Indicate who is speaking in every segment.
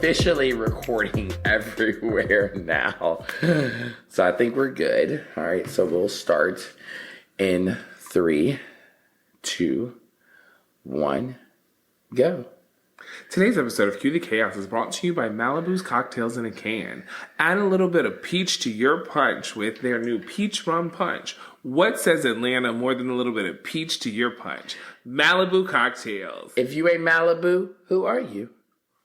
Speaker 1: officially recording everywhere now. So I think we're good. All right, so we'll start in 3, 2, 1, go.
Speaker 2: Today's episode of Cue the Chaos is brought to you by Malibu's Cocktails in a Can. Add a little bit of peach to your punch with their new Peach Rum Punch. What says Atlanta more than a little bit of peach to your punch? Malibu Cocktails.
Speaker 1: If you ain't Malibu, who are you?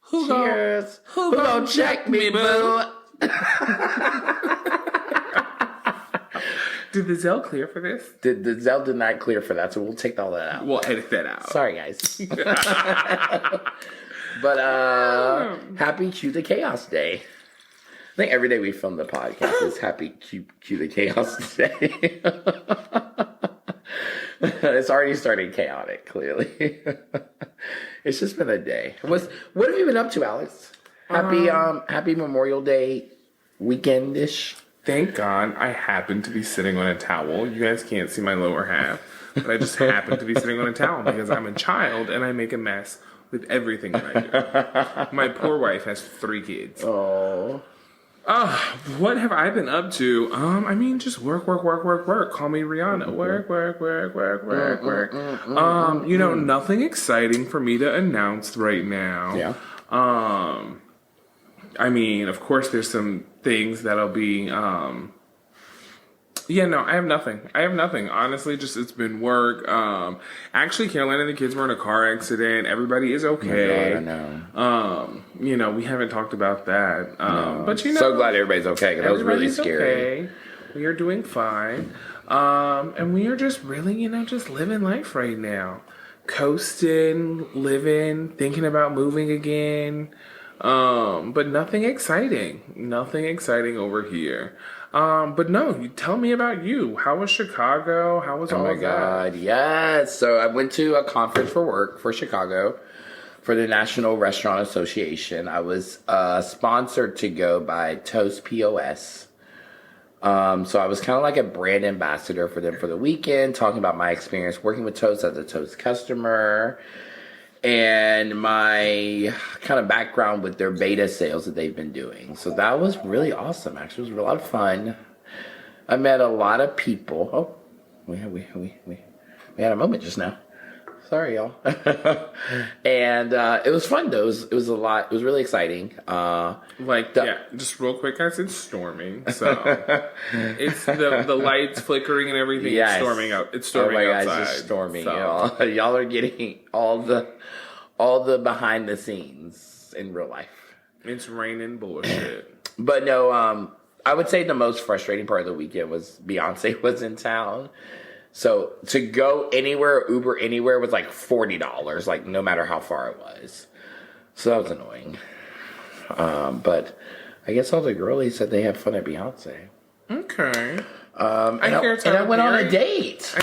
Speaker 1: Cheers.
Speaker 2: Who gon' check me, boo? Did the Zell clear for this?
Speaker 1: The Zell did not clear for that, so we'll take all that out.
Speaker 2: We'll edit that out.
Speaker 1: Sorry, guys. But happy Cue the Chaos Day. I think every day we film the podcast is happy Cue the Chaos Day. It's already starting chaotic, clearly. It's just been a day. What have you been up to, Alex? Happy Memorial Day weekend-ish.
Speaker 2: Thank God I happen to be sitting on a towel. You guys can't see my lower half, but I just happen to be sitting on a towel because I'm a child and I make a mess with everything that I do. My poor wife has 3 kids.
Speaker 1: Oh.
Speaker 2: What have I been up to? I mean, just work. Call me Rihanna. Work. Nothing exciting for me to announce right now.
Speaker 1: Yeah.
Speaker 2: I mean, of course, there's some things that'll be, I have nothing. Honestly, just, it's been work. Actually, Caroline and the kids were in a car accident. Everybody is okay.
Speaker 1: Oh my God, I
Speaker 2: know. We haven't talked about that. But
Speaker 1: so glad everybody's okay, because that was really scary.
Speaker 2: Okay. We are doing fine. And we are just really, just living life right now. Coasting, living, thinking about moving again. But nothing exciting over here. But no, you tell me about you. How was Chicago? How was all of that?
Speaker 1: Oh my God, yes. So I went to a conference for work for Chicago for the National Restaurant Association. I was sponsored to go by Toast POS. So I was kind of like a brand ambassador for them for the weekend, talking about my experience working with Toast as a Toast customer and my kind of background with their beta sales that they've been doing. So that was really awesome. Actually, it was a lot of fun. I met a lot of people. Oh, we had a moment just now. Sorry, y'all. And it was fun though. It was a lot. It was really exciting.
Speaker 2: Just real quick, guys. It's storming, so it's the lights flickering and everything.
Speaker 1: Yes.
Speaker 2: It's storming out. It's storming outside.
Speaker 1: It's just storming.
Speaker 2: So.
Speaker 1: Y'all are getting all the behind the scenes in real life.
Speaker 2: It's raining bullshit.
Speaker 1: But no, I would say the most frustrating part of the weekend was Beyonce was in town. So to go anywhere, Uber anywhere was like $40, like no matter how far it was. So that was annoying. But I guess all the girlies said they had fun at Beyonce.
Speaker 2: Okay.
Speaker 1: I went on a date.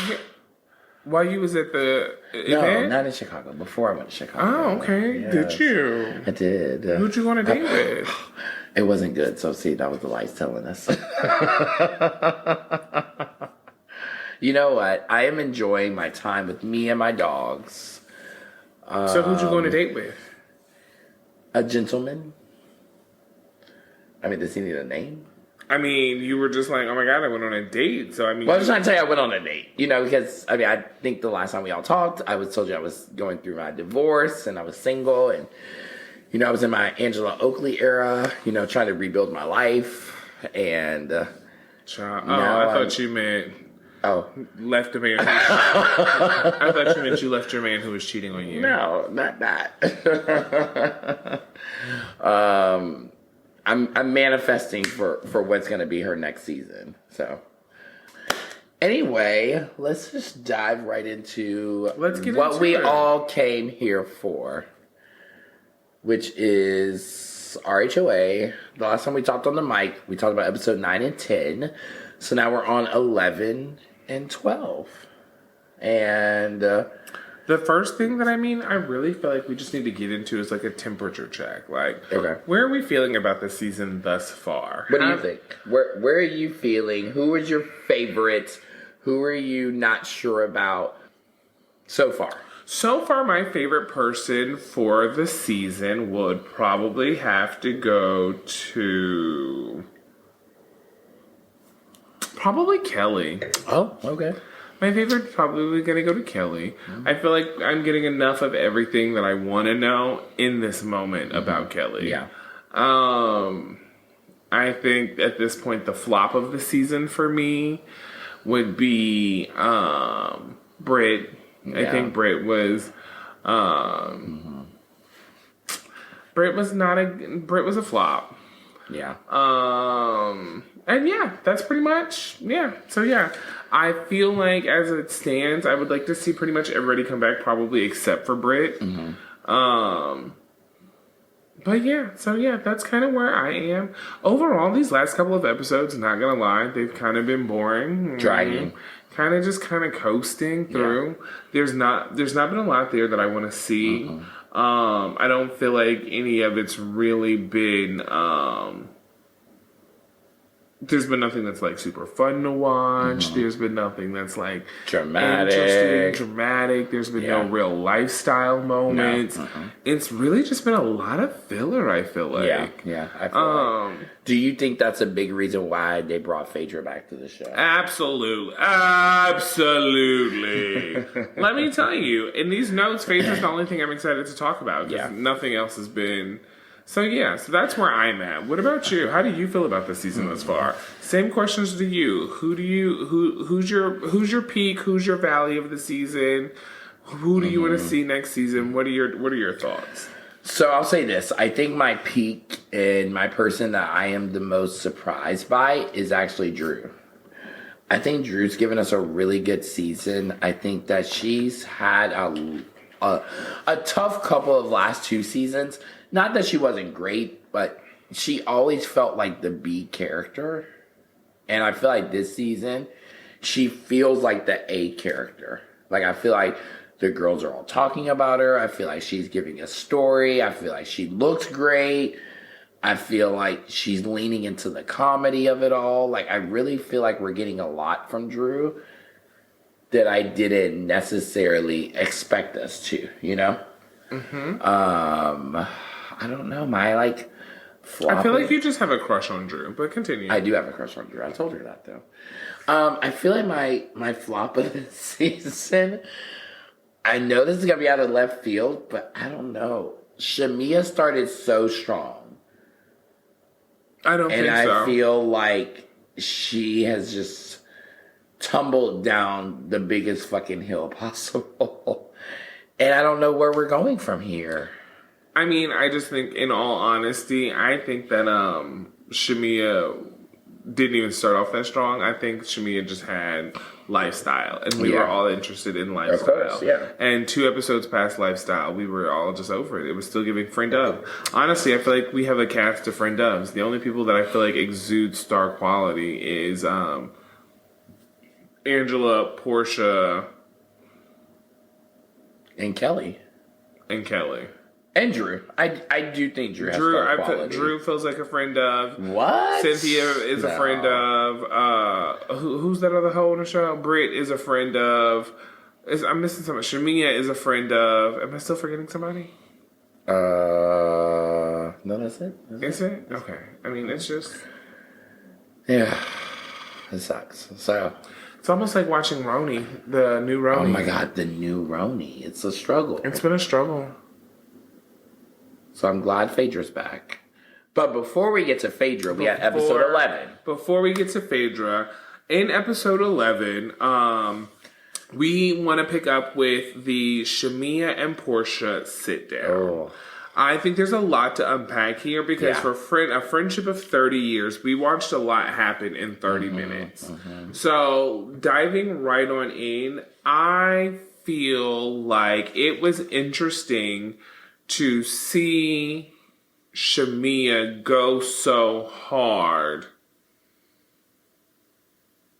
Speaker 2: While you was at the event?
Speaker 1: No, not in Chicago. Before I went to Chicago.
Speaker 2: Oh, okay. Yes. Did you?
Speaker 1: I did.
Speaker 2: Who'd you go on a date with?
Speaker 1: It wasn't good. So see, that was the lights telling us. You know what? I am enjoying my time with me and my dogs.
Speaker 2: So who'd you go on a date with?
Speaker 1: A gentleman. I mean, does he need a name?
Speaker 2: I mean, you were just like, oh my God, I went on a date. So I mean,
Speaker 1: well, I was trying to tell you I went on a date, because I mean, I think the last time we all talked, I told you I was going through my divorce and I was single and, I was in my Angela Oakley era, trying to rebuild my life and,
Speaker 2: I thought you meant left a man. I thought you meant you left your man who was cheating on you.
Speaker 1: No, not that. I'm manifesting for what's going to be her next season. So anyway, let's just dive right into what we all came here for, which is RHOA. The last time we talked on the mic, we talked about episode 9 and 10. So now we're on 11 and 12. And
Speaker 2: the first thing that I really feel like we just need to get into is like a temperature check. Like,
Speaker 1: okay,
Speaker 2: where are we feeling about the season thus far?
Speaker 1: What do you think? Where are you feeling? Who is your favorite? Who are you not sure about so far?
Speaker 2: So far, my favorite person for the season would probably have to go to probably Kelly.
Speaker 1: Oh, okay.
Speaker 2: My favorite probably going to go to Kelly. Mm-hmm. I feel like I'm getting enough of everything that I want to know in this moment about Kelly.
Speaker 1: Yeah.
Speaker 2: I think at this point, the flop of the season for me would be Brit. Yeah. I think Brit was Brit was a flop.
Speaker 1: Yeah.
Speaker 2: And yeah, that's pretty much, yeah. So yeah, I feel like as it stands, I would like to see pretty much everybody come back, probably except for Brit. Mm-hmm. But yeah, so yeah, that's kind of where I am. Overall, these last couple of episodes, not gonna lie, they've kind of been boring.
Speaker 1: Dragging.
Speaker 2: Kind of just kind of coasting through. Yeah. There's not been a lot there that I want to see. Mm-hmm. I don't feel like any of it's really been there's been nothing that's like super fun to watch. Mm-hmm. There's been nothing that's like dramatic. There's been no real lifestyle moments. No. Mm-hmm. It's really just been a lot of filler, I feel like.
Speaker 1: Yeah. I feel like. Do you think that's a big reason why they brought Phaedra back to the show?
Speaker 2: Absolutely. Let me tell you, in these notes, Phaedra's the only thing I'm excited to talk about. Because nothing else has been. So so that's where I'm at. What about you? How do you feel about the season thus far? Same questions to you. Who's your peak? Who's your valley of the season? Who do you want to see next season? What are your thoughts?
Speaker 1: So I'll say this. I think my peak and my person that I am the most surprised by is actually Drew. I think Drew's given us a really good season. I think that she's had a tough couple of last two seasons. Not that she wasn't great, but she always felt like the B character. And I feel like this season, she feels like the A character. Like, I feel like the girls are all talking about her. I feel like she's giving a story. I feel like she looks great. I feel like she's leaning into the comedy of it all. Like, I really feel like we're getting a lot from Drew that I didn't necessarily expect us to, you know? Mm-hmm. I don't know.
Speaker 2: I feel like you just have a crush on Drew, but continue.
Speaker 1: I do have a crush on Drew. I told her that, though. I feel like my flop of the season, I know this is going to be out of left field, but I don't know. Shamea started so strong.
Speaker 2: I don't think so.
Speaker 1: And I feel like she has just tumbled down the biggest fucking hill possible. And I don't know where we're going from here.
Speaker 2: I mean, I just think, in all honesty, I think that Shamea didn't even start off that strong. I think Shamea just had lifestyle, and we were all interested in lifestyle.
Speaker 1: Of course, yeah.
Speaker 2: And 2 episodes past lifestyle, we were all just over it. It was still giving friend of. Honestly, I feel like we have a cast of friend ofs. The only people that I feel like exude star quality is Angela, Porsha,
Speaker 1: and Kelly. And Drew. I do think Drew has star quality.
Speaker 2: Drew feels like a friend of.
Speaker 1: What?
Speaker 2: Cynthia is a friend of. Who's that other hoe on the show? Brit is a friend of. I'm missing somebody. Shamea is a friend of. Am I still forgetting somebody?
Speaker 1: No, that's it.
Speaker 2: Is it? Okay. I mean, it's just.
Speaker 1: Yeah. It sucks. So.
Speaker 2: It's almost like watching Roni, the new Roni.
Speaker 1: Oh my God, the new Roni. It's a struggle.
Speaker 2: It's been a struggle.
Speaker 1: So I'm glad Phaedra's back. But before we get to Phaedra, we had episode 11.
Speaker 2: Before we get to Phaedra, in episode 11, we want to pick up with the Shamea and Porsha sit down. Oh. I think there's a lot to unpack here because for a friendship of 30 years, we watched a lot happen in 30 minutes. Mm-hmm. So diving right on in, I feel like it was interesting to see Shamea go so hard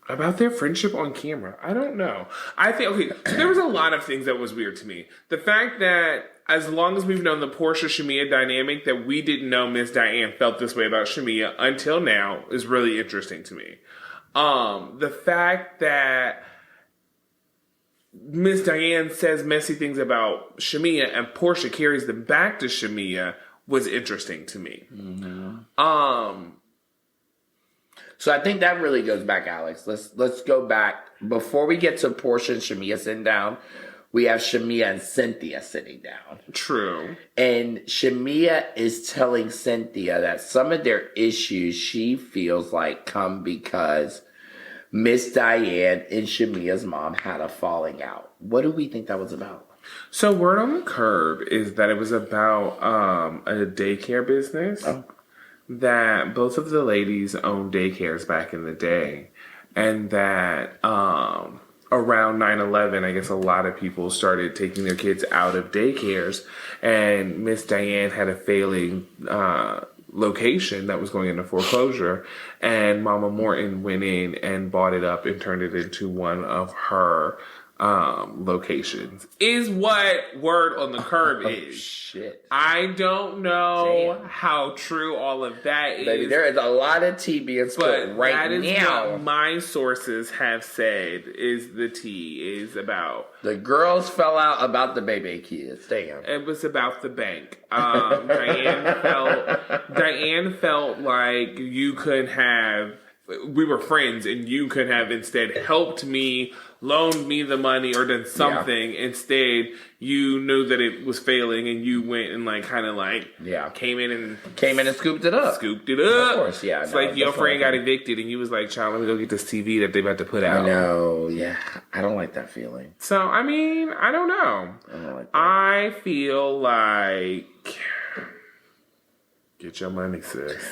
Speaker 2: about their friendship on camera. I don't know. I think, so there was a lot of things that was weird to me. The fact that as long as we've known the Porsha-Shamea dynamic, that we didn't know Miss Diane felt this way about Shamea until now is really interesting to me. The fact that Miss Diane says messy things about Shamea and Porsha carries them back to Shamea was interesting to me.
Speaker 1: So I think that really goes back, Alex. Let's go back. Before we get to Porsha and Shamea sitting down, we have Shamea and Cynthia sitting down.
Speaker 2: True.
Speaker 1: And Shamea is telling Cynthia that some of their issues she feels like come because Miss Diane and Shamea's mom had a falling out. What do we think that was about?
Speaker 2: So word on the curb is that it was about a daycare business.
Speaker 1: Oh.
Speaker 2: That both of the ladies owned daycares back in the day. And that around 9/11, I guess a lot of people started taking their kids out of daycares. And Miss Diane had a failing location that was going into foreclosure. And Mama Morton went in and bought it up and turned it into one of her locations. Is what word on the curb is.
Speaker 1: Shit.
Speaker 2: I don't know
Speaker 1: Damn.
Speaker 2: how true all of that is.
Speaker 1: Baby, there is a lot of tea being spilled right
Speaker 2: that is
Speaker 1: now.
Speaker 2: what my sources have said is the tea is about.
Speaker 1: The girls fell out about the baby kids. Damn.
Speaker 2: It was about the bank. Diane felt like you could have. We were friends, and you could have instead helped me, loaned me the money, or done something. Yeah. Instead, you knew that it was failing, and you went and came in and
Speaker 1: scooped it up. Of course, yeah.
Speaker 2: It's like your friend got evicted, and you was like, "Child, let me go get this TV that they about to put out."
Speaker 1: I know, yeah. I don't like that feeling.
Speaker 2: So, I mean, I don't know.
Speaker 1: I don't like that.
Speaker 2: I feel like get your money, sis.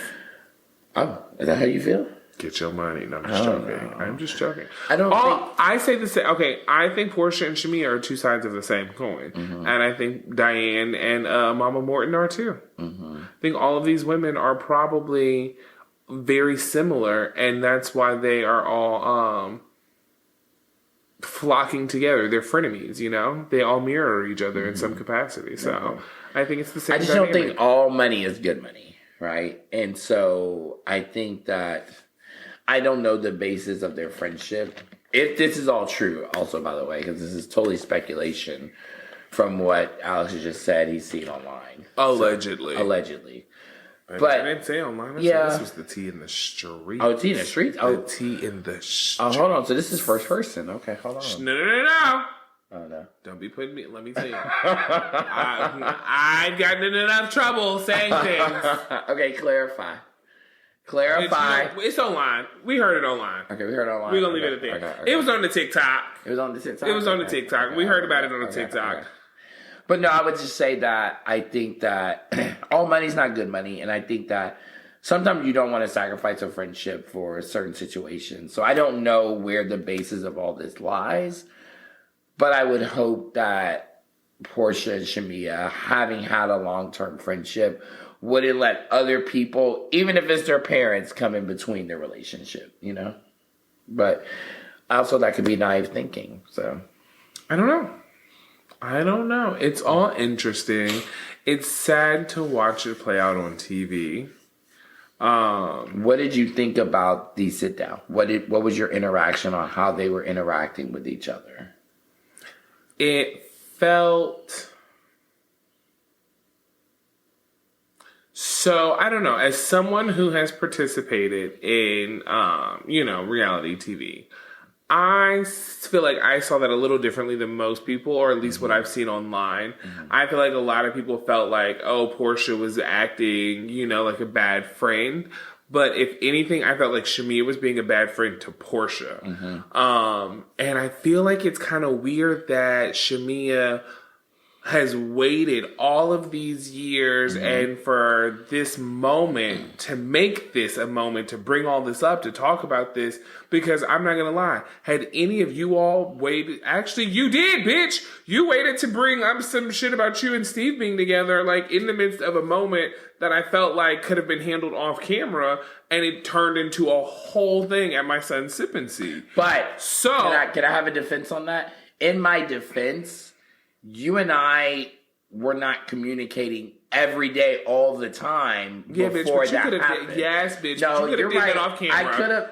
Speaker 1: Oh, is that how you feel?
Speaker 2: Get your money. No, I'm just joking. I'm just joking. I say the same. Okay, I think Porsha and Shamea are two sides of the same coin. Mm-hmm. And I think Diane and Mama Morton are too. Mm-hmm. I think all of these women are probably very similar. And that's why they are all flocking together. They're frenemies, you know? They all mirror each other in some capacity. So I think it's the same
Speaker 1: I just don't think all money is good money, right? And so I think that... I don't know the basis of their friendship. If this is all true, also, by the way, because this is totally speculation from what Alex has just said he's seen online.
Speaker 2: Allegedly.
Speaker 1: Allegedly.
Speaker 2: But I didn't say online. This was the tea in the street.
Speaker 1: Oh, tea in the street? Oh.
Speaker 2: The tea in the street.
Speaker 1: Oh, hold on. So this is first person. Okay, hold on.
Speaker 2: No.
Speaker 1: Oh, no.
Speaker 2: Don't be putting me... Let me tell you. I've gotten in enough trouble saying things.
Speaker 1: Okay, clarify.
Speaker 2: It's online. We heard it online.
Speaker 1: Okay, we heard it online.
Speaker 2: We're going to leave it at that. Okay. It was on the TikTok.
Speaker 1: It was on the TikTok?
Speaker 2: It was on the TikTok.
Speaker 1: Okay.
Speaker 2: We heard about it on the TikTok.
Speaker 1: Okay. But no, I would just say that I think that all money's not good money. And I think that sometimes you don't want to sacrifice a friendship for a certain situation. So I don't know where the basis of all this lies. But I would hope that Porsha and Shamea, having had a long-term friendship, wouldn't let other people, even if it's their parents, come in between their relationship, you know? But also that could be naive thinking, so.
Speaker 2: I don't know. It's all interesting. It's sad to watch it play out on TV.
Speaker 1: What did you think about the sit down? What was your interaction on how they were interacting with each other?
Speaker 2: It felt... So, I don't know. As someone who has participated in, reality TV, I feel like I saw that a little differently than most people, or at least what I've seen online. Mm-hmm. I feel like a lot of people felt like, Porsha was acting, like a bad friend. But if anything, I felt like Shamea was being a bad friend to Porsha. Mm-hmm. And I feel like it's kind of weird that Shamea has waited all of these years and for this moment to make this a moment to bring all this up, to talk about this, because I'm not going to lie. Had any of you all waited? Actually, you did, bitch. You waited to bring up some shit about you and Steve being together, like in the midst of a moment that I felt like could have been handled off camera, and it turned into a whole thing at my son's sipping seat.
Speaker 1: But so can I have a defense on that? In my defense, you and I were not communicating every day, all the time before that happened.
Speaker 2: Yes, bitch.
Speaker 1: No,
Speaker 2: you
Speaker 1: you're
Speaker 2: did
Speaker 1: right.
Speaker 2: that off camera.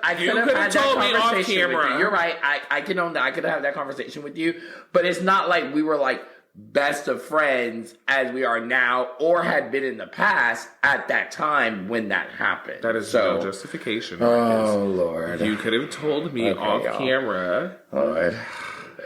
Speaker 1: I could have had that conversation with you. You're right. I could own that. I could have that conversation with you. But it's not like we were like best of friends as we are now, or had been in the past at that time when that happened.
Speaker 2: That is no justification.
Speaker 1: Oh, Lord.
Speaker 2: You could have told me off camera.
Speaker 1: Lord.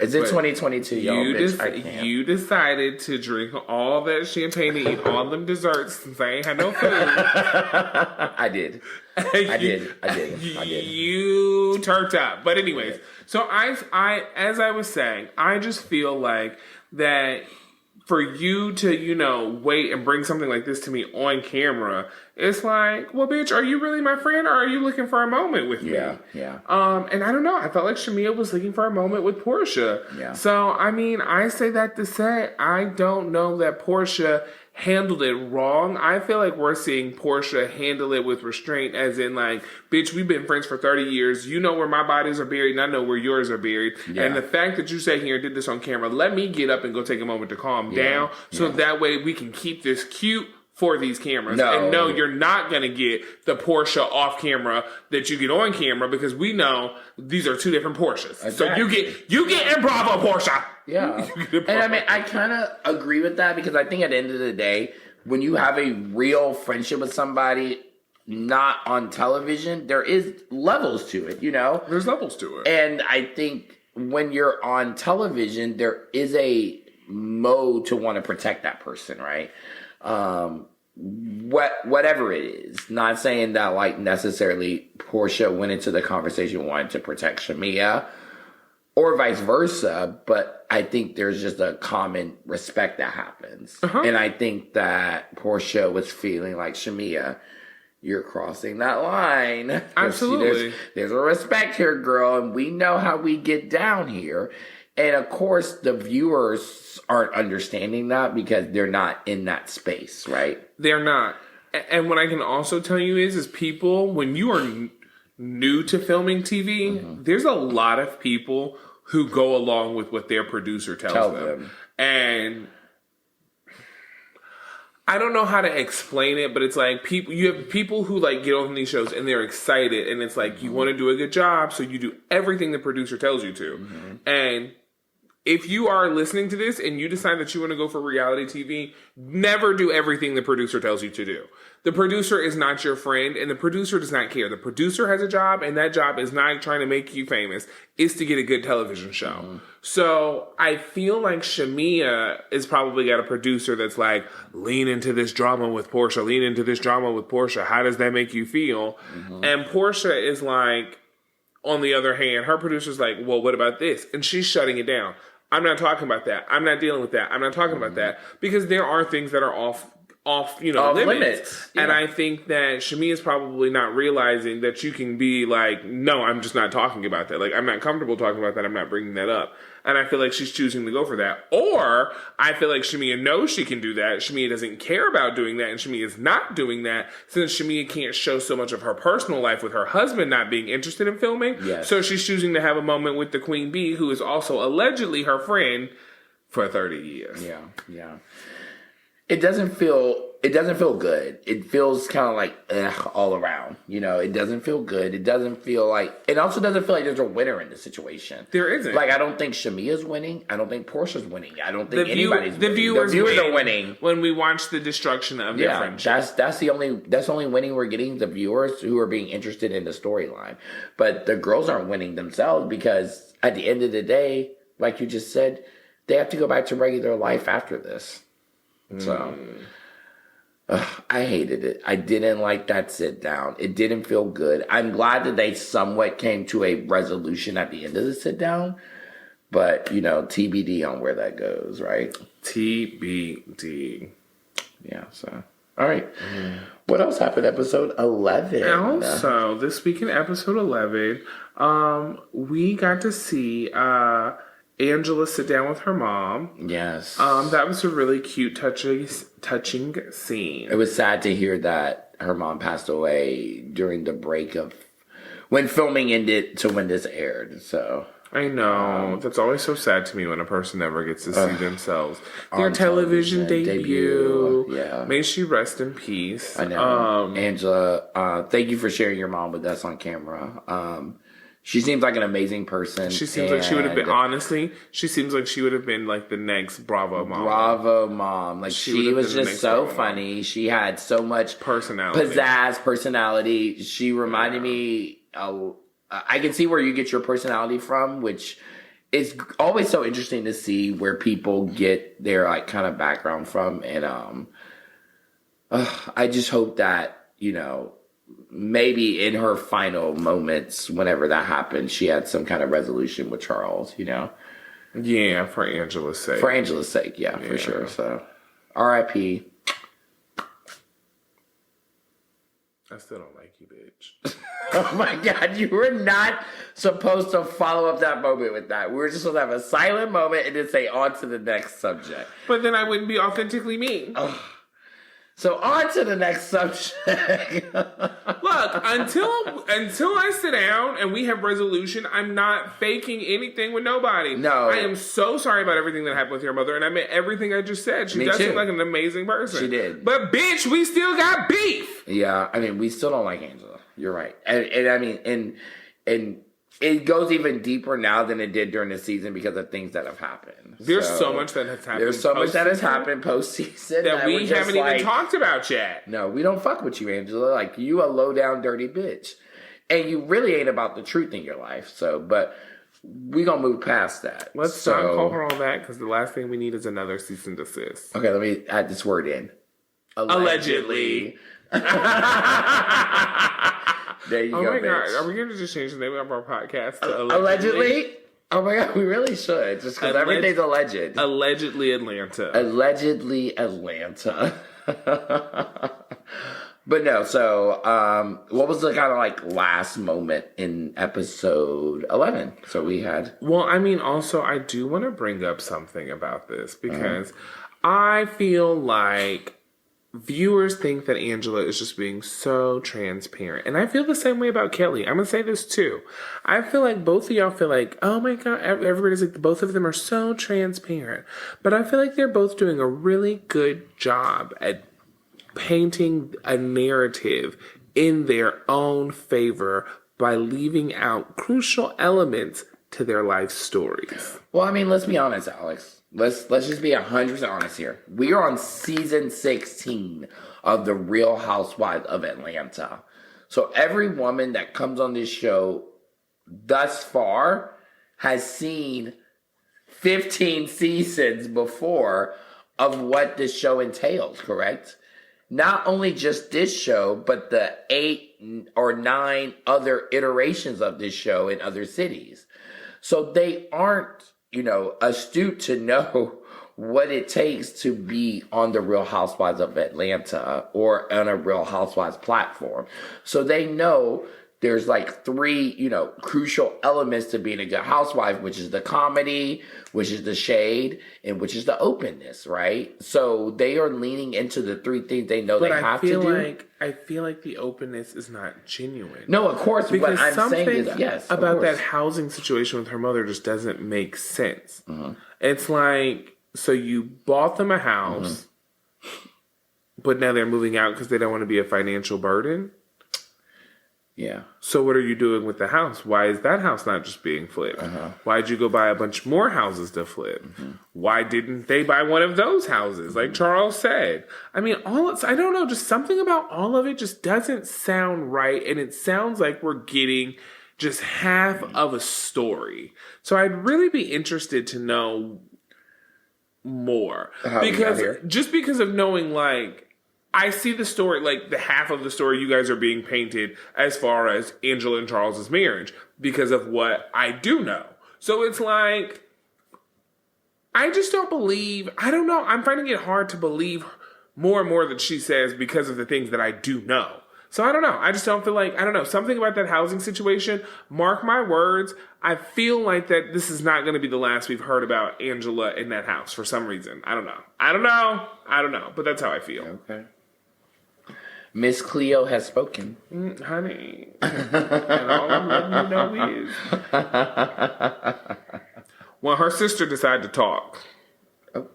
Speaker 1: It's in 2022, y'all, bitch. I can't.
Speaker 2: You decided to drink all that champagne and eat all them desserts since I ain't had no food.
Speaker 1: I did. I did.
Speaker 2: You turked up. But anyways, so I as I was saying, I just feel like that for you to, wait and bring something like this to me on camera, it's like, well, bitch, are you really my friend or are you looking for a moment with me?
Speaker 1: Yeah.
Speaker 2: And I don't know. I felt like Shamea was looking for a moment with Porsha.
Speaker 1: Yeah.
Speaker 2: So, I mean, I say that to say, I don't know that Porsha handled it wrong. I feel like we're seeing Porsha handle it with restraint, as in like, bitch, we've been friends for 30 years. You know where my bodies are buried and I know where yours are buried. Yeah. And the fact that you sat here and did this on camera, let me get up and go take a moment to calm down. So that way we can keep this cute for these cameras. No, you're not going to get the Porsha off camera that you get on camera, because we know these are two different Porsches. Exactly. So you get in Bravo Porsha.
Speaker 1: Yeah. And I mean, I kind of agree with that, because I think at the end of the day, when you have a real friendship with somebody not on television, there is levels to it, There's levels to it. And I think when you're on television, there is a mode to want to protect that person, right? Whatever it is, not saying that like necessarily Porsha went into the conversation wanting to protect Shamea or vice versa, but I think there's just a common respect that happens. And I think that Porsha was feeling like, Shamea, you're crossing that line.
Speaker 2: Absolutely.
Speaker 1: There's a respect here, girl, and we know how we get down here. And of course, the viewers aren't understanding that because they're not in that space, right?
Speaker 2: They're not. And what I can also tell you is people, when you are new to filming TV, there's a lot of people who go along with what their producer tells them. And I don't know how to explain it, but it's like you have people who like get on these shows and they're excited, and it's like you want to do a good job, so you do everything the producer tells you to. And if you are listening to this and you decide that you want to go for reality TV, never do everything the producer tells you to do. The producer is not your friend, and the producer does not care. The producer has a job, and that job is not trying to make you famous. It's to get a good television show. So I feel like Shamea is probably got a producer that's like, lean into this drama with Porsha, lean into this drama with Porsha. How does that make you feel? And Porsha is like, on the other hand, her producer's like, well, what about this? And she's shutting it down. I'm not talking about that. I'm not dealing with that. I'm not talking about that, because there are things that are off limits. Yeah. And I think that Shamea is probably not realizing that you can be like, no, I'm just not talking about that. Like, I'm not comfortable talking about that. I'm not bringing that up. And I feel like she's choosing to go for that. Or I feel like Shamea knows she can do that. Shamea doesn't care about doing that, and Shamea is not doing that since Shamea can't show so much of her personal life with her husband not being interested in filming. Yes. So she's choosing to have a moment with the Queen Bee, who is also allegedly her friend for 30 years.
Speaker 1: Yeah. It doesn't feel good. It feels kind of like all around. It doesn't feel good. It doesn't feel like. It also doesn't feel like there's a winner in the situation.
Speaker 2: There isn't.
Speaker 1: Like, I don't think Shamea's winning. I don't think Portia's winning. I don't think anybody's winning.
Speaker 2: The viewers are winning when we watch the destruction of their friendship.
Speaker 1: That's the only winning we're getting. The viewers who are being interested in the storyline, but the girls aren't winning themselves, because at the end of the day, like you just said, they have to go back to regular life after this. So, I hated it. I didn't like that sit down. It didn't feel good. I'm glad that they somewhat came to a resolution at the end of the sit down, but TBD on where that goes, right?
Speaker 2: TBD.
Speaker 1: Yeah. So, all right. What else happened? Episode 11.
Speaker 2: Also, this week in episode 11, we got to see Angela sit down with her mom.
Speaker 1: Yes.
Speaker 2: That was a really cute, touching scene.
Speaker 1: It was sad to hear that her mom passed away during the break of when filming ended to when this aired. So
Speaker 2: I know. That's always so sad to me when a person never gets to see themselves. Their television debut.
Speaker 1: Yeah.
Speaker 2: May she rest in peace.
Speaker 1: I know. Angela, thank you for sharing your mom with us on camera. She seems like an amazing person.
Speaker 2: She seems like she would have been, honestly, she seems like she would have been like the next Bravo mom.
Speaker 1: Bravo mom. Like, she was just so funny. She had so much pizzazz, personality. She reminded me, I can see where you get your personality from, which is always so interesting to see where people get their like kind of background from. And I just hope that, you know, maybe in her final moments, whenever that happened, she had some kind of resolution with Charles, you know?
Speaker 2: Yeah, for Angela's sake.
Speaker 1: For Angela's sake, yeah. For sure. So, R.I.P.
Speaker 2: I still don't like you, bitch.
Speaker 1: Oh my God, you were not supposed to follow up that moment with that. We were just supposed to have a silent moment and then say on to the next subject.
Speaker 2: But then I wouldn't be authentically me.
Speaker 1: Oh. So on to the next subject.
Speaker 2: Look, until I sit down and we have resolution, I'm not faking anything with nobody.
Speaker 1: No.
Speaker 2: I am so sorry about everything that happened with your mother, and I meant everything I just said. She does seem like an amazing person.
Speaker 1: She did.
Speaker 2: But bitch, we still got beef.
Speaker 1: Yeah, I mean, we still don't like Angela. You're right. And I mean, and it goes even deeper now than it did during the season because of things that have happened.
Speaker 2: There's so much that has happened.
Speaker 1: There's so much that has happened post-season
Speaker 2: that we haven't even talked about yet.
Speaker 1: No, we don't fuck with you, Angela. Like, you a low-down, dirty bitch. And you really ain't about the truth in your life. So, but we gonna move past that.
Speaker 2: Let's not call her all that, because the last thing we need is another cease and desist.
Speaker 1: Okay, let me add this word in.
Speaker 2: Allegedly.
Speaker 1: There you go,
Speaker 2: my
Speaker 1: bitch.
Speaker 2: God. Are we going to just change the name of our podcast to
Speaker 1: Allegedly? Oh my God, we really should. Just because everything's alleged.
Speaker 2: Allegedly Atlanta.
Speaker 1: Allegedly Atlanta. But no, so what was the kind of like last moment in episode 11? So we had...
Speaker 2: Well, I mean, also, I do want to bring up something about this because I feel like viewers think that Angela is just being so transparent. And I feel the same way about Kelly. I'm going to say this too. I feel like both of y'all feel like, oh my God, everybody's like, both of them are so transparent. But I feel like they're both doing a really good job at painting a narrative in their own favor by leaving out crucial elements to their life stories.
Speaker 1: Well, I mean, let's be honest, Alex. Let's just be 100% honest here. We are on season 16 of the Real Housewives of Atlanta. So every woman that comes on this show thus far has seen 15 seasons before of what this show entails, correct? Not only just this show, but the 8 or 9 other iterations of this show in other cities. So they aren't, you know, astute to know what it takes to be on the Real Housewives of Atlanta or on a Real Housewives platform. So they know there's like 3, you know, crucial elements to being a good housewife, which is the comedy, which is the shade, and which is the openness, right? So they are leaning into the 3 things they know they have to do.
Speaker 2: I feel like the openness is not genuine.
Speaker 1: No, of course,
Speaker 2: because
Speaker 1: what I'm saying is, yes,
Speaker 2: about that housing situation with her mother just doesn't make sense. Mm-hmm. It's like, so you bought them a house, but now they're moving out because they don't want to be a financial burden.
Speaker 1: Yeah.
Speaker 2: So what are you doing with the house? Why is that house not just being flipped? Why'd you go buy a bunch more houses to flip? Why didn't they buy one of those houses, like Charles said? I mean, I don't know, just something about all of it just doesn't sound right, and it sounds like we're getting just half of a story. So I'd really be interested to know more. Because of knowing, like, I see the story, like the half of the story you guys are being painted as far as Angela and Charles's marriage because of what I do know. So it's like, I just don't believe, I don't know, I'm finding it hard to believe more and more that she says because of the things that I do know. So I don't know. I just don't feel like, I don't know, something about that housing situation, mark my words, I feel like that this is not going to be the last we've heard about Angela in that house for some reason. I don't know. But that's how I feel.
Speaker 1: Okay. Miss Cleo has spoken.
Speaker 2: Honey. And all I'm letting you know is Her sister decided to talk.
Speaker 1: Oh.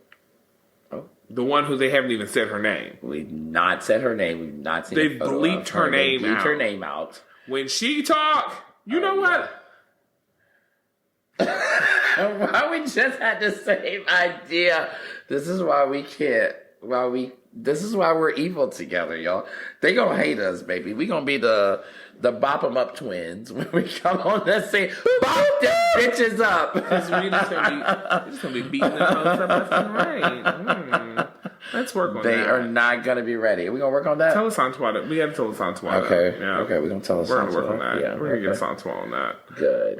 Speaker 2: The one who they haven't even said her name.
Speaker 1: We've not said her name. We've not seen
Speaker 2: They've bleeped her name out.
Speaker 1: Her name out.
Speaker 2: When she talk, you know what?
Speaker 1: Why we just had the same idea. This is why we can't. This is why we're evil together, y'all. They gonna hate us, baby. We gonna be the bop 'em up twins when we come on that scene. Bop them bitches up.
Speaker 2: Because we're just gonna be beating the hoes up left and right. Let's work on that.
Speaker 1: They are not gonna be ready. Are we gonna work on that?
Speaker 2: Tell us on Twitter. We gotta tell us on Twitter.
Speaker 1: Okay.
Speaker 2: Yeah.
Speaker 1: Okay, we're gonna tell us
Speaker 2: We're
Speaker 1: on
Speaker 2: gonna work on
Speaker 1: Twitter.
Speaker 2: that.
Speaker 1: Yeah,
Speaker 2: we're gonna get us on Twitter on that.
Speaker 1: Good.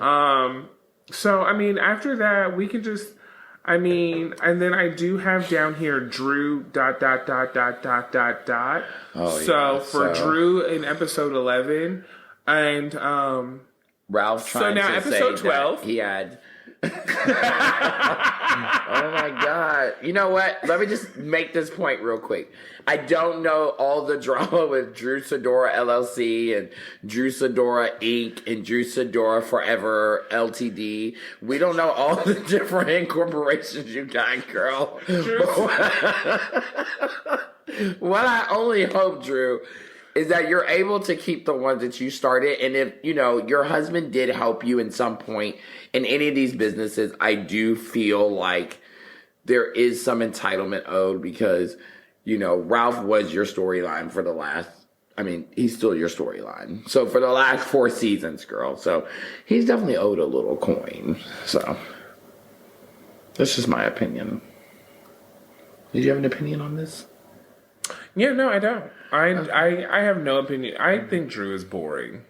Speaker 2: So, I mean, after that, we can just, and then I do have down here Drew ...
Speaker 1: Oh,
Speaker 2: for Drew in episode 11, and
Speaker 1: Ralph trying
Speaker 2: now
Speaker 1: to
Speaker 2: episode
Speaker 1: say
Speaker 2: 12.
Speaker 1: that he had. Oh my God. You know what? Let me just make this point real quick. I don't know all the drama with Drew Sidora LLC and Drew Sidora Inc. and Drew Sidora Forever Ltd. We don't know all the different incorporations you got, girl. What I only hope, Drew, is that you're able to keep the ones that you started. And if, your husband did help you in some point in any of these businesses, I do feel like there is some entitlement owed because, Ralph was your storyline for the last, he's still your storyline. So for the last 4 seasons, girl. So he's definitely owed a little coin. So that's just my opinion. Did you have an opinion on this?
Speaker 2: Yeah, no, I don't. I have no opinion. I think Drew is boring.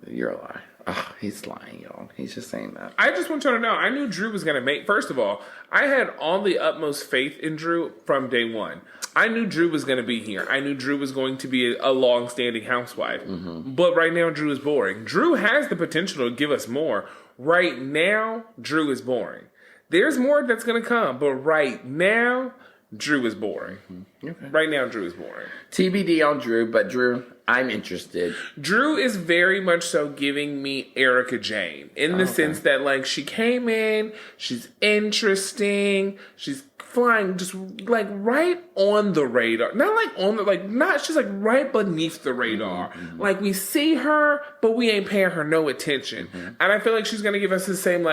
Speaker 1: You're a lie. Oh, he's lying, y'all. He's just saying that.
Speaker 2: I just want you to know, I knew Drew was going to make... First of all, I had all the utmost faith in Drew from day one. I knew Drew was going to be here. I knew Drew was going to be a long-standing housewife. Mm-hmm. But right now, Drew is boring. Drew has the potential to give us more. Right now, Drew is boring. There's more that's going to come. But right now, Drew is boring. Okay. Right now, Drew is boring.
Speaker 1: TBD on Drew, but Drew, I'm interested.
Speaker 2: Drew is very much so giving me Erica Jane in the sense that, she came in, she's interesting, she's flying just, right on the radar. Not she's, right beneath the radar. Mm-hmm. We see her, but we ain't paying her no attention. Mm-hmm. And I feel like she's going to give us the same,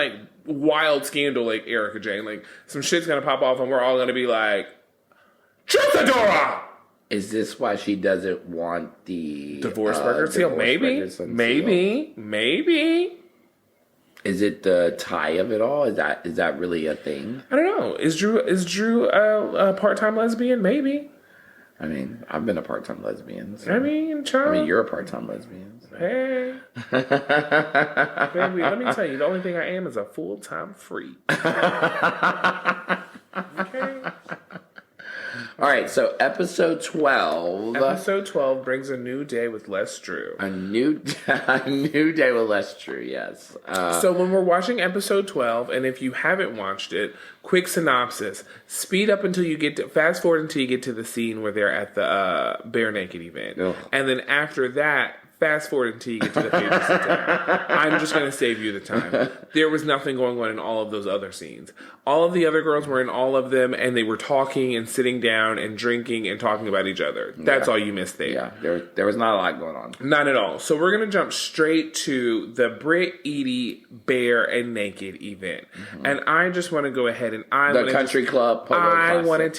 Speaker 2: wild scandal like Erica Jane. Some shit's going to pop off and we're all going to be like, Chizadora!
Speaker 1: Is this why she doesn't want the
Speaker 2: divorce record seal? Maybe. Is
Speaker 1: it the tie of it all? Is that really a thing?
Speaker 2: I don't know. Is Drew a part-time lesbian? Maybe.
Speaker 1: I've been a part-time lesbian. So. You're a part-time lesbian. So.
Speaker 2: Hey. Baby, let me tell you, the only thing I am is a full-time freak. Okay?
Speaker 1: All right, so episode 12.
Speaker 2: Episode 12 brings a new day with less Drew.
Speaker 1: A new day with less Drew, yes.
Speaker 2: So when we're watching episode 12, and if you haven't watched it, quick synopsis. Fast forward until you get to the scene where they're at the bare naked event. Ugh. And then after that, fast forward until you get to the Phaedra sit-down. I'm just going to save you the time. There was nothing going on in all of those other scenes. All of the other girls were in all of them, and they were talking and sitting down and drinking and talking about each other. That's all you missed there.
Speaker 1: Yeah, there was not a lot going on.
Speaker 2: Not at all. So we're going to jump straight to the Brit, Edie, bare, and naked event. Mm-hmm. And I just want to go ahead and
Speaker 1: the country club.
Speaker 2: I want to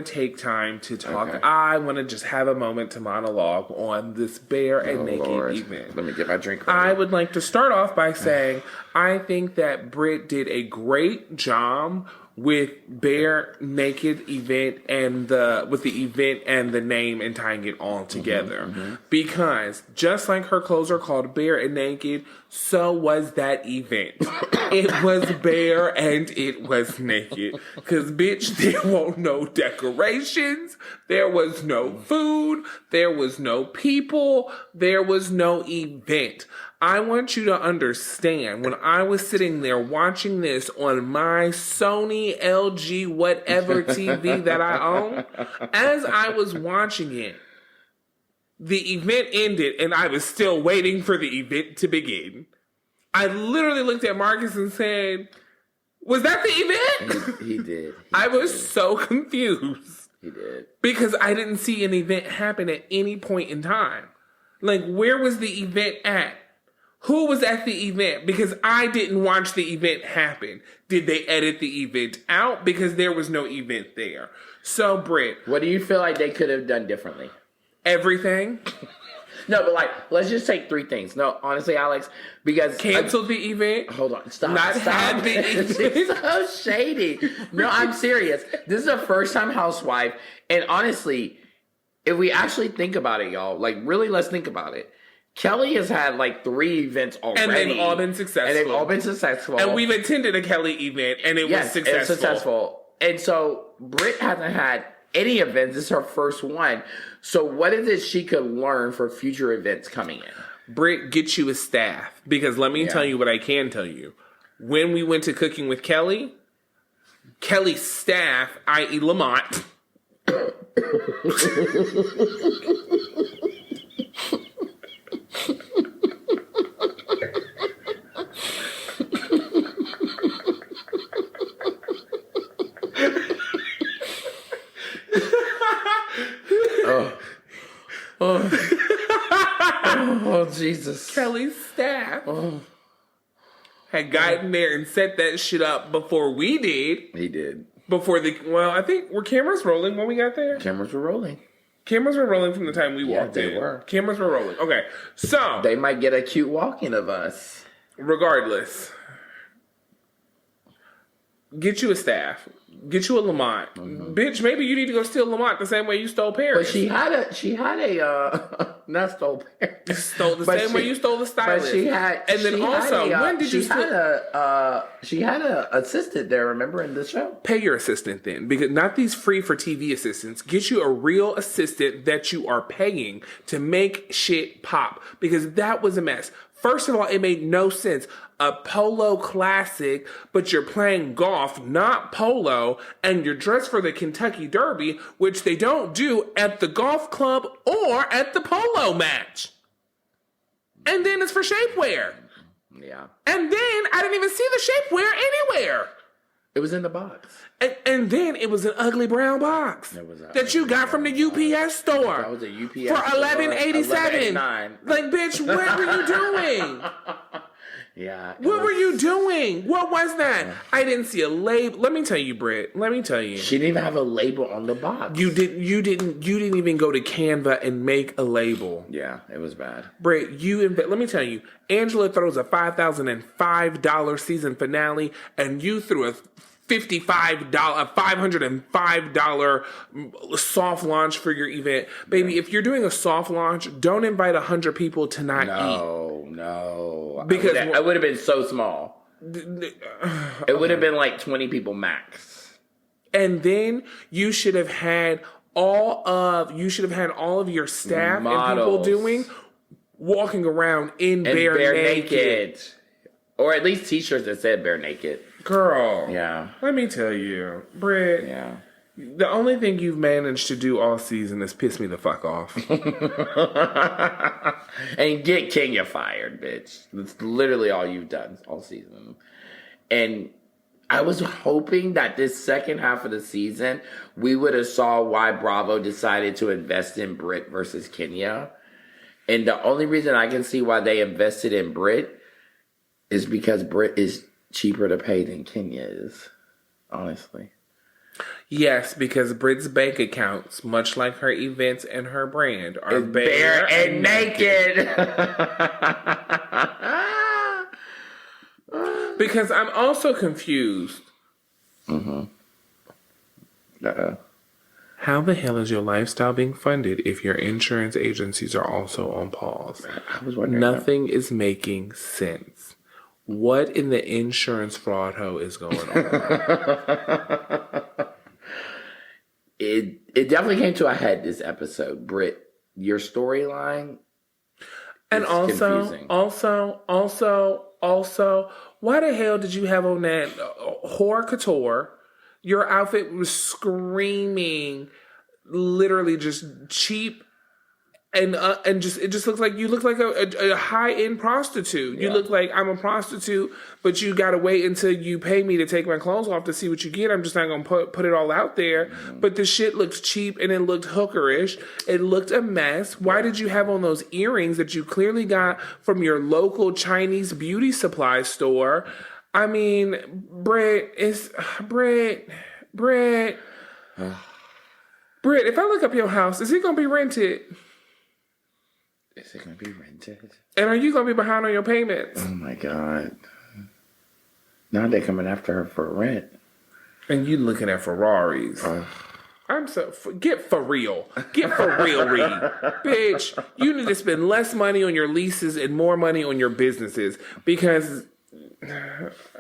Speaker 2: take time to talk. Okay. I want to just have a moment to monologue on this bare and naked event.
Speaker 1: Let me get my drink.
Speaker 2: I would like to start off by saying I think that Brit did a great job with bare naked event and the event and the name and tying it all together. Mm-hmm. Because just like her clothes are called bare and naked, so was that event. It was bare and it was naked. Because, bitch, there were no decorations. There was no food. There was no people. There was no event. I want you to understand, when I was sitting there watching this on my Sony, LG, whatever TV that I own, as I was watching it, the event ended and I was still waiting for the event to begin. I literally looked at Marcus and said, was that the event?
Speaker 1: He did.
Speaker 2: I was so confused.
Speaker 1: He did.
Speaker 2: Because I didn't see an event happen at any point in time. Like, where was the event at? Who was at the event? Because I didn't watch the event happen. Did they edit the event out? Because there was no event there. So, Brit.
Speaker 1: What do you feel like they could have done differently?
Speaker 2: Everything.
Speaker 1: No, but like, let's just take 3 things. No, honestly, Alex, because...
Speaker 2: Canceled the event.
Speaker 1: Hold on. Stop.
Speaker 2: Had the event.
Speaker 1: It's so shady. No, I'm serious. This is a first-time housewife. And honestly, if we actually think about it, y'all, like, really, let's think about it. Kelly has had like 3 events already.
Speaker 2: And they've all been successful. And we've attended a Kelly event, and it was successful.
Speaker 1: It's successful. And so Brit hasn't had any events. This is her first one. So what is it she could learn for future events coming in?
Speaker 2: Brit, get you a staff. Because let me tell you what I can tell you. When we went to Cooking with Kelly, Kelly's staff, i.e. Lamont...
Speaker 1: Oh, Jesus.
Speaker 2: Kelly's staff had gotten there and set that shit up before we did.
Speaker 1: He did.
Speaker 2: I think, were cameras rolling when we got there?
Speaker 1: Cameras were rolling.
Speaker 2: Cameras were rolling from the time we walked in.
Speaker 1: They were.
Speaker 2: Cameras were rolling. Okay, so.
Speaker 1: They might get a cute walk-in of us.
Speaker 2: Regardless. Get you a staff. Get you a Lamont. Mm-hmm. Bitch, maybe you need to go steal Lamont the same way you stole Paris.
Speaker 1: But she had a not stole Paris.
Speaker 2: Stole the same way you stole the stylist.
Speaker 1: But she had,
Speaker 2: and then also, when did you steal?
Speaker 1: She had a assistant there, remember, in the show?
Speaker 2: Pay your assistant then, because not these free for TV assistants. Get you a real assistant that you are paying to make shit pop, because that was a mess. First of all, it made no sense. A polo classic, but you're playing golf, not polo, and you're dressed for the Kentucky Derby, which they don't do at the golf club or at the polo match. And then it's for shapewear.
Speaker 1: Yeah.
Speaker 2: And then I didn't even see the shapewear anywhere.
Speaker 1: It was in the box.
Speaker 2: And then it was an ugly brown box that you got from the UPS store.
Speaker 1: That was a UPS
Speaker 2: for $11.87. Like, bitch, what were you doing?
Speaker 1: Yeah.
Speaker 2: What were you doing? What was that? Yeah. I didn't see a label. Let me tell you, Brit. Let me tell you.
Speaker 1: She didn't even have a label on the box.
Speaker 2: You didn't even go to Canva and make a label.
Speaker 1: Yeah, it was bad.
Speaker 2: Brit, let me tell you. Angela throws a $5,005 season finale, and you threw a $505 soft launch for your event. Baby, if you're doing a soft launch, don't invite 100 people to not eat.
Speaker 1: No.
Speaker 2: Because
Speaker 1: I would have been so small. It would have been like 20 people max.
Speaker 2: And then you should have had all of your staff
Speaker 1: models
Speaker 2: and people walking around in bare naked.
Speaker 1: Or at least t-shirts that said bare naked.
Speaker 2: Girl.
Speaker 1: Yeah.
Speaker 2: Let me tell you, Brit.
Speaker 1: Yeah.
Speaker 2: The only thing you've managed to do all season is piss me the fuck off.
Speaker 1: And get Kenya fired, bitch. That's literally all you've done all season. And I was hoping that this second half of the season, we would have saw why Bravo decided to invest in Brit versus Kenya. And the only reason I can see why they invested in Brit is because Brit is cheaper to pay than Kenya is, honestly.
Speaker 2: Yes, because Brit's bank accounts, much like her events and her brand, are
Speaker 1: bare and naked.
Speaker 2: Because I'm also confused.
Speaker 1: Mm-hmm.
Speaker 2: How the hell is your lifestyle being funded if your insurance agencies are also on pause?
Speaker 1: I was wondering.
Speaker 2: Nothing is making sense. What in the insurance fraud hoe is going on?
Speaker 1: It definitely came to a head this episode, Brit. Your storyline,
Speaker 2: and also,
Speaker 1: confusing.
Speaker 2: also, why the hell did you have on that haute couture? Your outfit was screaming, literally just cheap and just it just looks like you look like a high end prostitute. You look like I'm a prostitute, but you gotta wait until you pay me to take my clothes off to see what you get. I'm just not gonna put it all out there. But the shit looked cheap and it looked hookerish. It looked a mess. Why did you have on those earrings that you clearly got from your local Chinese beauty supply store? I mean, Brit, Brit. If I look up your house, is it gonna be rented?
Speaker 1: Is it going to be rented?
Speaker 2: And are you going to be behind on your payments?
Speaker 1: Oh, my God. Now they're coming after her for rent.
Speaker 2: And you looking at Ferraris. Get for real. Get for real, Reed. Bitch, you need to spend less money on your leases and more money on your businesses. Because,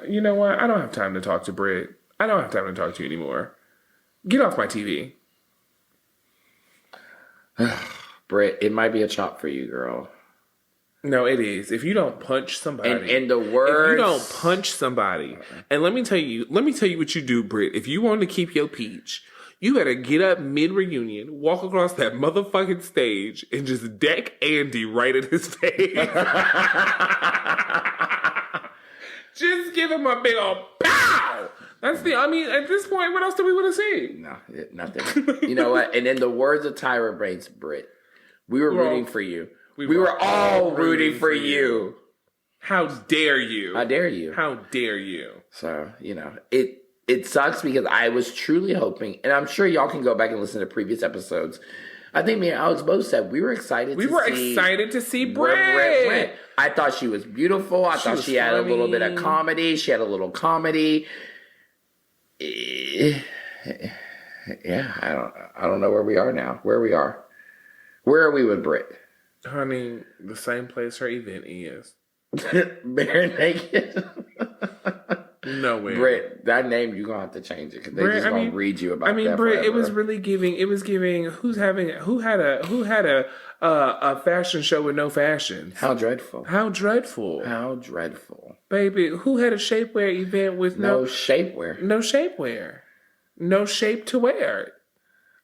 Speaker 2: you know what? I don't have time to talk to Brit. I don't have time to talk to you anymore. Get off my TV.
Speaker 1: Brit, it might be a chop for you, girl.
Speaker 2: No, it is. If you don't punch somebody,
Speaker 1: and in the words,
Speaker 2: if you don't punch somebody, and let me tell you what you do, Brit. If you want to keep your peach, you better get up mid reunion, walk across that motherfucking stage, and just deck Andy right at his face. Just give him a big old pow. At this point, what else do we want to see?
Speaker 1: No, nothing. You know what? And in the words of Tyra Banks, Brit, we were rooting for you. We were all rooting for you.
Speaker 2: How dare you?
Speaker 1: How dare you?
Speaker 2: How dare you?
Speaker 1: So, it sucks because I was truly hoping, and I'm sure y'all can go back and listen to previous episodes. I think me and Alex both said we were excited
Speaker 2: to see Brit.
Speaker 1: I thought she was beautiful. I thought she had a little bit of comedy. She had a little comedy. Yeah, I don't know where we are now. Where are we with Brit?
Speaker 2: Honey, the same place her event is.
Speaker 1: Bare naked.
Speaker 2: Nowhere.
Speaker 1: Brit, that name you're gonna have to change it because they're just gonna read you about. That
Speaker 2: Brit,
Speaker 1: forever.
Speaker 2: it was giving. Who had a fashion show with no fashions?
Speaker 1: How dreadful.
Speaker 2: Baby, who had a shapewear event with no shapewear? No shapewear. No shape to wear.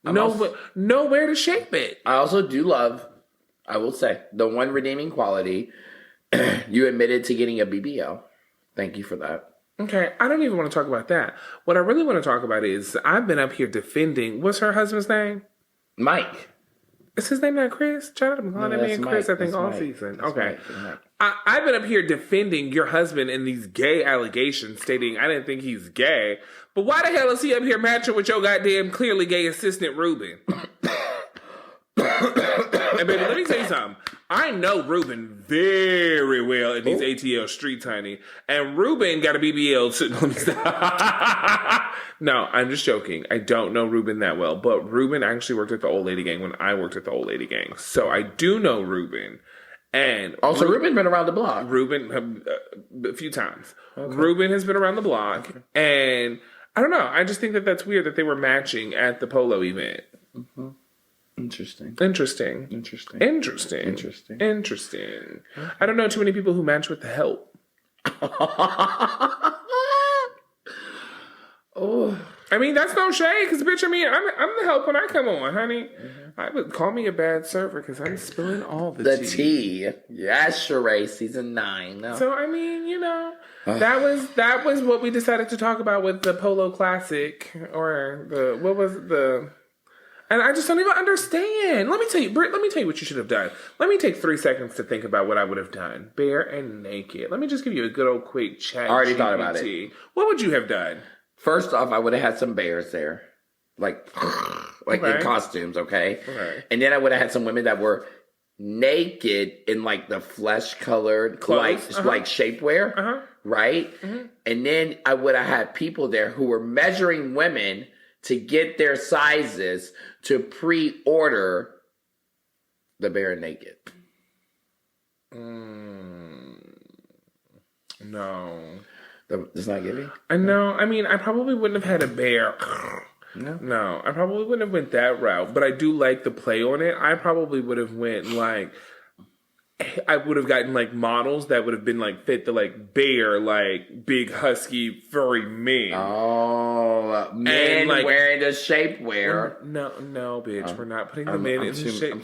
Speaker 2: Nowhere to shape it.
Speaker 1: I also do love, I will say, the one redeeming quality. You admitted to getting a BBL. Thank you for that.
Speaker 2: Okay, I don't even want to talk about that. What I really want to talk about is I've been up here defending. What's her husband's name?
Speaker 1: Mike.
Speaker 2: Is his name not Chris? Shout out to McCall and me and Chris, I think, all season.
Speaker 1: That's
Speaker 2: okay.
Speaker 1: Mike.
Speaker 2: I've been up here defending your husband in these gay allegations, stating I didn't think he's gay. But why the hell is he up here matching with your goddamn clearly gay assistant, Ruben? And baby, let me tell you something. I know Ruben very well in these ATL streets, honey. And Ruben got a BBL too. No, I'm just joking. I don't know Ruben that well. But Ruben actually worked at the Old Lady Gang when I worked at the Old Lady Gang. So I do know Ruben. And
Speaker 1: also, Ruben's been around the block.
Speaker 2: Ruben, a few times. Okay. Ruben has been around the block. Okay. And I don't know. I just think that that's weird that they were matching at the polo event.
Speaker 1: Mm-hmm. Interesting.
Speaker 2: Okay. I don't know too many people who match with the help.
Speaker 1: Oh,
Speaker 2: I mean, that's no shade, because bitch, I'm the help when I come on, honey. Mm-hmm. I would call me a bad server because I'm spilling all the tea.
Speaker 1: Yes, Sheree, season 9. No.
Speaker 2: So I mean, that was what we decided to talk about with the Polo Classic, or and I just don't even understand. Let me tell you, Britt, what you should have done. Let me take 3 seconds to think about what I would have done. Bare and naked. Let me just give you a good old quick chat.
Speaker 1: I already thought about it.
Speaker 2: What would you have done?
Speaker 1: First off, I would have had some bears there. Like in costumes, okay? And then I would have had some women that were naked in like the flesh colored clothes, like shapewear, right? Mm-hmm. And then I would have had people there who were measuring women to get their sizes to pre-order the bare naked.
Speaker 2: No.
Speaker 1: It's not giving?
Speaker 2: No, I mean, I probably wouldn't have had a bear. No, I probably wouldn't have went that route. But I do like the play on it. I probably would have went like I would have gotten like models that would have been like fit the like bear, like big husky furry men.
Speaker 1: Oh, men
Speaker 2: like,
Speaker 1: wearing the shapewear.
Speaker 2: No, bitch. We're not putting the men in the shape.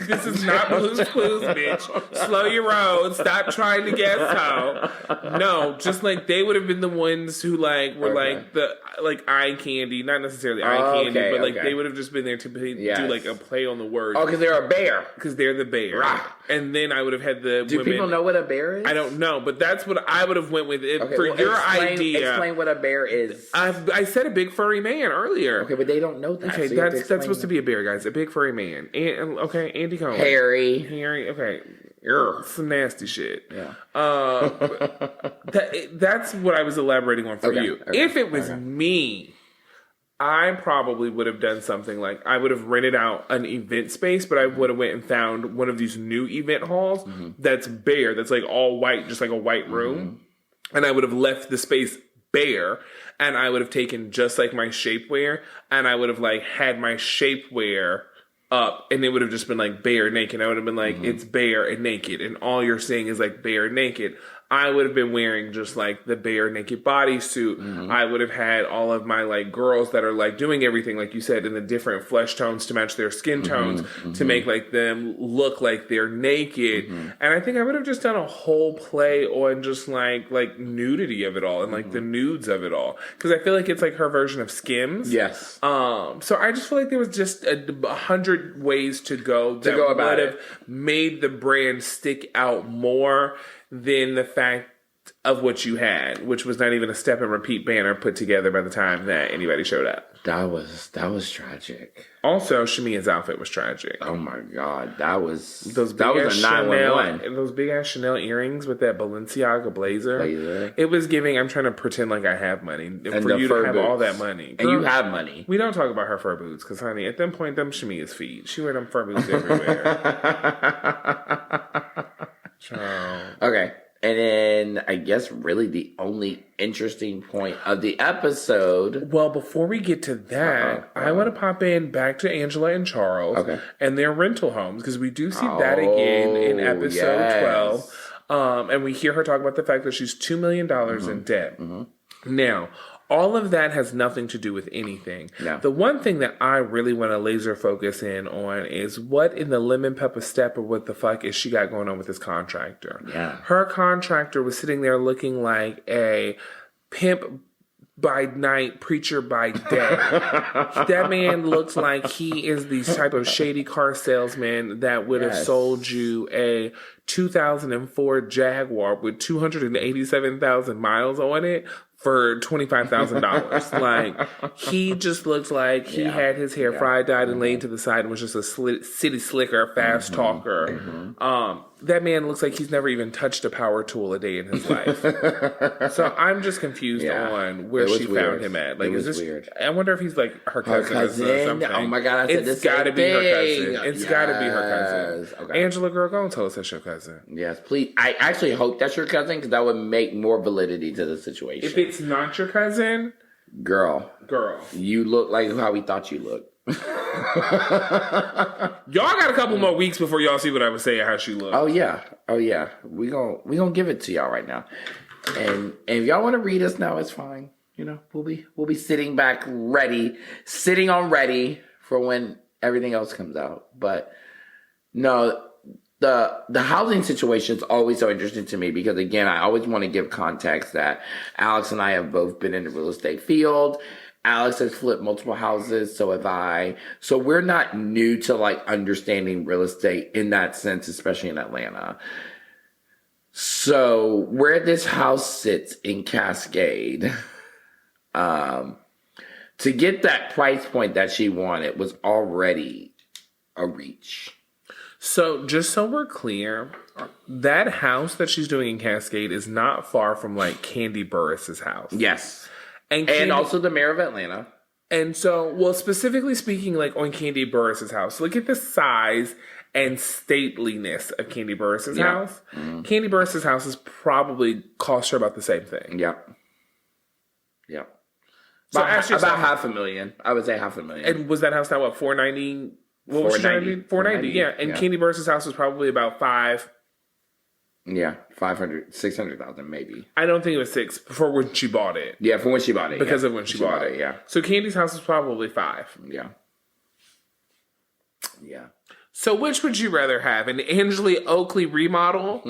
Speaker 2: This is not Blue's Clues, bitch. Slow your roll. Stop trying to guess how. No, just like they would have been the ones who like were like the like eye candy, not necessarily eye candy, but like they would have just been there to do like a play on the word.
Speaker 1: Oh, because they're a bear.
Speaker 2: Because they're the bear.
Speaker 1: Rah.
Speaker 2: And then I would have had the
Speaker 1: Do
Speaker 2: women.
Speaker 1: people know what a bear is?
Speaker 2: I don't know, but that's what I would have went with.
Speaker 1: Explain what a bear is.
Speaker 2: I said a big furry man earlier.
Speaker 1: Okay, but they don't know that.
Speaker 2: Okay,
Speaker 1: so
Speaker 2: that's supposed to be a bear, guys. A big furry man. Okay, Andy Cohen.
Speaker 1: Hairy.
Speaker 2: Okay. Some nasty shit.
Speaker 1: Yeah.
Speaker 2: That's what I was elaborating on for you. Okay, if it was me, I probably would have done something like I would have rented out an event space, but I would have went and found one of these new event halls that's bare, that's like all white, just like a white room. And I would have left the space bare, and I would have taken just like my shapewear, and I would have like had my shapewear up, and it would have just been like bare naked. I would have been like, it's bare and naked, and all you're seeing is like bare naked. I would have been wearing just like the bare naked bodysuit. I would have had all of my like girls that are like doing everything, like you said, in the different flesh tones to match their skin tones to make like them look like they're naked. And I think I would have just done a whole play on just like nudity of it all and like the nudes of it all. Because I feel like it's like her version of Skims.
Speaker 1: Yes.
Speaker 2: So I just feel like there was just 100 ways to go that would have made the brand stick out more than the fact of what you had, which was not even a step and repeat banner put together by the time that anybody showed up.
Speaker 1: That was tragic.
Speaker 2: Also, Shamea's outfit was tragic.
Speaker 1: Oh my god, that was
Speaker 2: a
Speaker 1: 911.
Speaker 2: Those big ass Chanel earrings with that Balenciaga blazer. It was giving. I'm trying to pretend like I have money and for you to have all that money.
Speaker 1: Girl, and you have money.
Speaker 2: We don't talk about her fur boots because, honey, at that point, them Shamea's feet. She wear them fur boots everywhere.
Speaker 1: Okay. And then I guess really the only interesting point of the episode.
Speaker 2: Well, before we get to that, I want to pop in back to Angela and Charles and their rental homes, because we do see that again in episode 12. And we hear her talk about the fact that she's $2 million in debt. Now, all of that has nothing to do with anything. No. The one thing that I really want to laser focus in on is what in the lemon pepper step or what the fuck is she got going on with this contractor. Yeah. Her contractor was sitting there looking like a pimp by night, preacher by day. That man looks like he is the type of shady car salesman that would have sold you a 2004 Jaguar with 287,000 miles on it for $25,000. Like, he just looks like he had his hair fried, dyed, and laid to the side and was just a city slicker, fast talker. That man looks like he's never even touched a power tool a day in his life. So I'm just confused on where she found him at. Like, is this weird? I wonder if he's like her cousin. Or something.
Speaker 1: Oh my god!
Speaker 2: It's got to be her cousin. It's got to be her cousin. Okay. Angela, girl, go and tell us that's your cousin.
Speaker 1: Yes, please. I actually hope that's your cousin, because that would make more validity to the situation.
Speaker 2: If it's not your cousin,
Speaker 1: girl, you look like how we thought you looked.
Speaker 2: Y'all got a couple more weeks before y'all see what I was saying how she looked.
Speaker 1: Oh yeah. We gonna give it to y'all right now. And if y'all want to read us now, it's fine. You know, we'll be sitting back ready for when everything else comes out. But no, the housing situation is always so interesting to me, because again, I always want to give context that Alex and I have both been in the real estate field. Alex has flipped multiple houses, so have I. So we're not new to like understanding real estate in that sense, especially in Atlanta. So where this house sits in Cascade, to get that price point that she wanted was already a reach.
Speaker 2: So just so we're clear, that house that she's doing in Cascade is not far from like Candy Burris's house.
Speaker 1: Yes. And also the mayor of Atlanta.
Speaker 2: And so, well, specifically speaking, like on Candy Burris's house, look at the size and stateliness of Candy Burris's house. Mm-hmm. Candy Burris's house is probably cost her about the same thing.
Speaker 1: Yep.
Speaker 2: So
Speaker 1: about $500,000. I would say $500,000.
Speaker 2: And was that house now what, $490? What was she trying to do? $490, yeah. And Candy Burris's house was probably about $550.
Speaker 1: Yeah, 500, 600,000 maybe.
Speaker 2: I don't think it was 6 for when she bought it.
Speaker 1: Yeah, for when she bought it.
Speaker 2: Because of when she bought it.
Speaker 1: Yeah.
Speaker 2: So Candy's house was probably 5.
Speaker 1: Yeah. Yeah.
Speaker 2: So which would you rather have? An Angela Oakley remodel?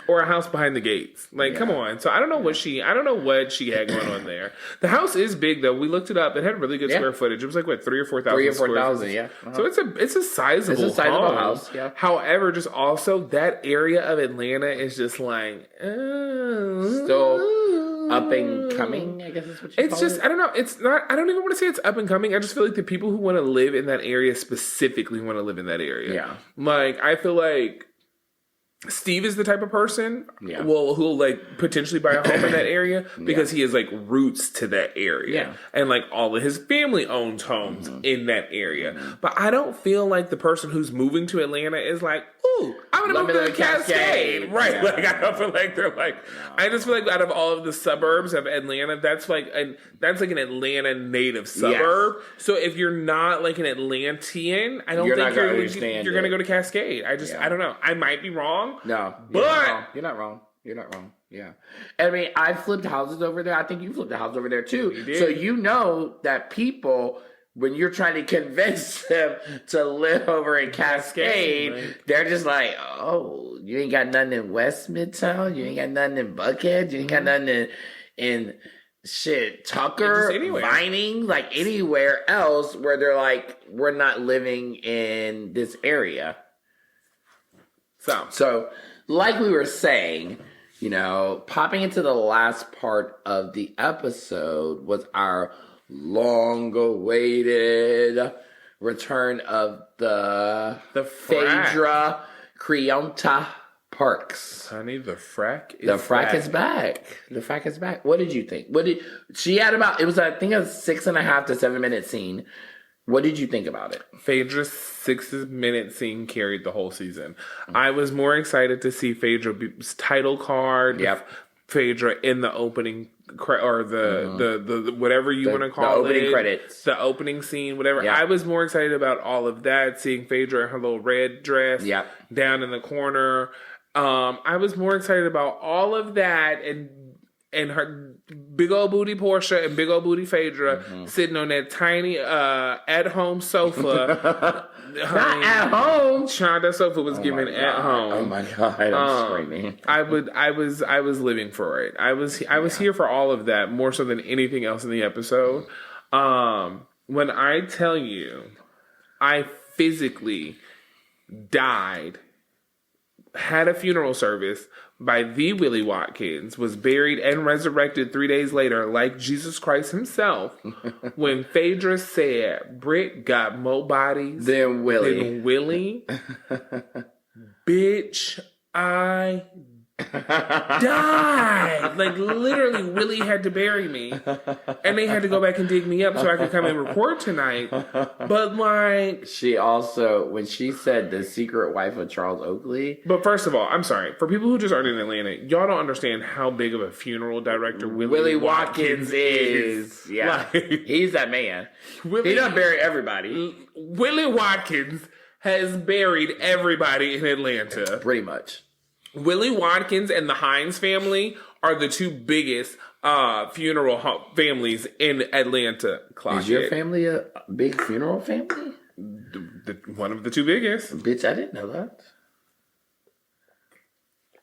Speaker 2: Or a house behind the gates? Like, come on. So I don't know what she had going on there. The house is big though. We looked it up. It had really good square footage. It was like what, 3,000 or 4,000.
Speaker 1: 3,000 or 4,000, yeah.
Speaker 2: So it's a sizable
Speaker 1: house. Yeah.
Speaker 2: However, just also that area of Atlanta is just like
Speaker 1: still up and coming, I guess is what you call it.
Speaker 2: I don't know. It's not, I don't even want to say it's up and coming. I just feel like the people who want to live in that area specifically want to live in that area.
Speaker 1: Yeah.
Speaker 2: Like, I feel like Steve is the type of person who'll like potentially buy a home in that area because he has like roots to that area. And like all of his family owns homes in that area. But I don't feel like the person who's moving to Atlanta is like, ooh, I'm gonna move to the Cascade. Right. Yeah. Like, I don't feel like they're like, I just feel like out of all of the suburbs of Atlanta, that's like an Atlanta native suburb. Yes. So if you're not like an Atlantean, I don't think you're gonna go to Cascade. I don't know. I might be wrong.
Speaker 1: No,
Speaker 2: but
Speaker 1: you're not wrong. You're not wrong. Yeah. I mean, I flipped houses over there. I think you flipped a house over there too.
Speaker 2: You did.
Speaker 1: So you know that people, when you're trying to convince them to live over in Cascade, right, they're just like, oh, you ain't got nothing in West Midtown. You ain't got nothing in Buckhead. You ain't got nothing in shit, Tucker, Vining, like anywhere else where they're like, we're not living in this area. So, like we were saying, you know, popping into the last part of the episode was our long-awaited return of the Phaedra Creonta Parks.
Speaker 2: Honey, the frack is
Speaker 1: back. The frack is back. What did you think? She had about, it was, I think, a 6.5 to 7 minute scene. What did you think about it?
Speaker 2: Phaedra's 6-minute scene carried the whole season. I was more excited to see Phaedra's title card.
Speaker 1: Yep.
Speaker 2: Phaedra in the opening or the whatever you want to call it.
Speaker 1: The opening credits.
Speaker 2: The opening scene, whatever.
Speaker 1: Yep.
Speaker 2: I was more excited about all of that, seeing Phaedra in her little red dress down in the corner. I was more excited about all of that and her big old booty Porsha and big old booty Phaedra sitting on that tiny at-home sofa.
Speaker 1: Not at home.
Speaker 2: Child, that sofa was given at home.
Speaker 1: Oh my God, I'm screaming.
Speaker 2: I was living for it. I was here for all of that more so than anything else in the episode. When I tell you, I physically died, had a funeral service by the Willie Watkins, was buried and resurrected 3 days later like Jesus Christ himself, when Phaedra said, Brit got more bodies
Speaker 1: than Willie.
Speaker 2: Bitch, I died. Like, literally, Willie had to bury me. And they had to go back and dig me up so I could come and record tonight. But, like...
Speaker 1: She also, when she said the secret wife of Charles Oakley...
Speaker 2: But first of all, I'm sorry. For people who just aren't in Atlanta, y'all don't understand how big of a funeral director Willie Watkins is.
Speaker 1: Yeah. Like, he's that man. He doesn't bury everybody.
Speaker 2: Willie Watkins has buried everybody in Atlanta.
Speaker 1: Pretty much.
Speaker 2: Willie Watkins and the Hines family are the two biggest funeral families in Atlanta.
Speaker 1: Is your family a big funeral family?
Speaker 2: One of the two biggest.
Speaker 1: Bitch, I didn't know that.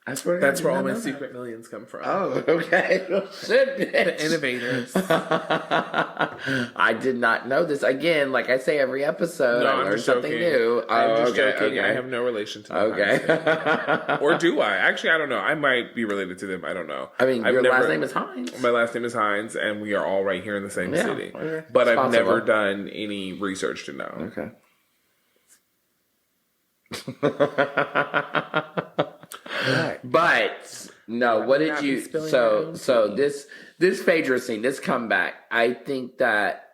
Speaker 1: I swear
Speaker 2: that's where all my secret millions come from.
Speaker 1: Oh, okay. Shit, bitch.
Speaker 2: The innovators.
Speaker 1: I did not know this. Again, like I say every episode, I learned something new.
Speaker 2: I'm just joking. Okay. I have no relation to them.
Speaker 1: Okay.
Speaker 2: Or do I? Actually, I don't know. I might be related to them. I don't know.
Speaker 1: I mean, your last name is Hines.
Speaker 2: My last name is Hines, and we are all right here in the same city. Okay. But I've never done any research to know.
Speaker 1: Okay. But no, what did you? So this Phaedra scene, this comeback. I think that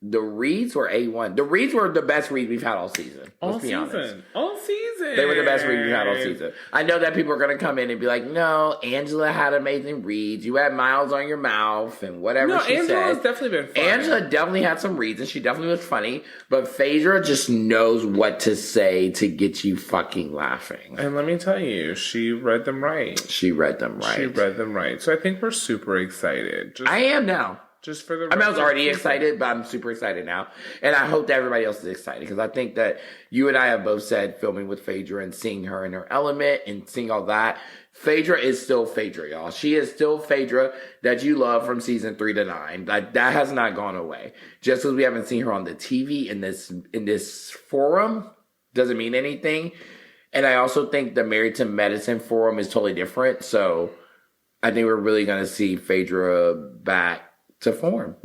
Speaker 1: The reads were A1. The reads were the best reads we've had all season. Let's be honest.
Speaker 2: All season.
Speaker 1: They were the best reads we've had all season. I know that people are going to come in and be like, no, Angela had amazing reads. You had miles on your mouth and whatever she said.
Speaker 2: Angela's definitely been funny.
Speaker 1: Angela definitely had some reads and she definitely was funny. But Phaedra just knows what to say to get you fucking laughing.
Speaker 2: And let me tell you, she read them right.
Speaker 1: She read them right.
Speaker 2: So I think we're super excited.
Speaker 1: I am now.
Speaker 2: Just for the
Speaker 1: I was already excited, but I'm super excited now. And I hope that everybody else is excited because I think that you and I have both said filming with Phaedra and seeing her in her element and seeing all that. Phaedra is still Phaedra, y'all. She is still Phaedra that you love from season 3 to 9. Like, that has not gone away. Just as we haven't seen her on the TV in this forum doesn't mean anything. And I also think the Married to Medicine forum is totally different. So I think we're really going to see Phaedra back to form.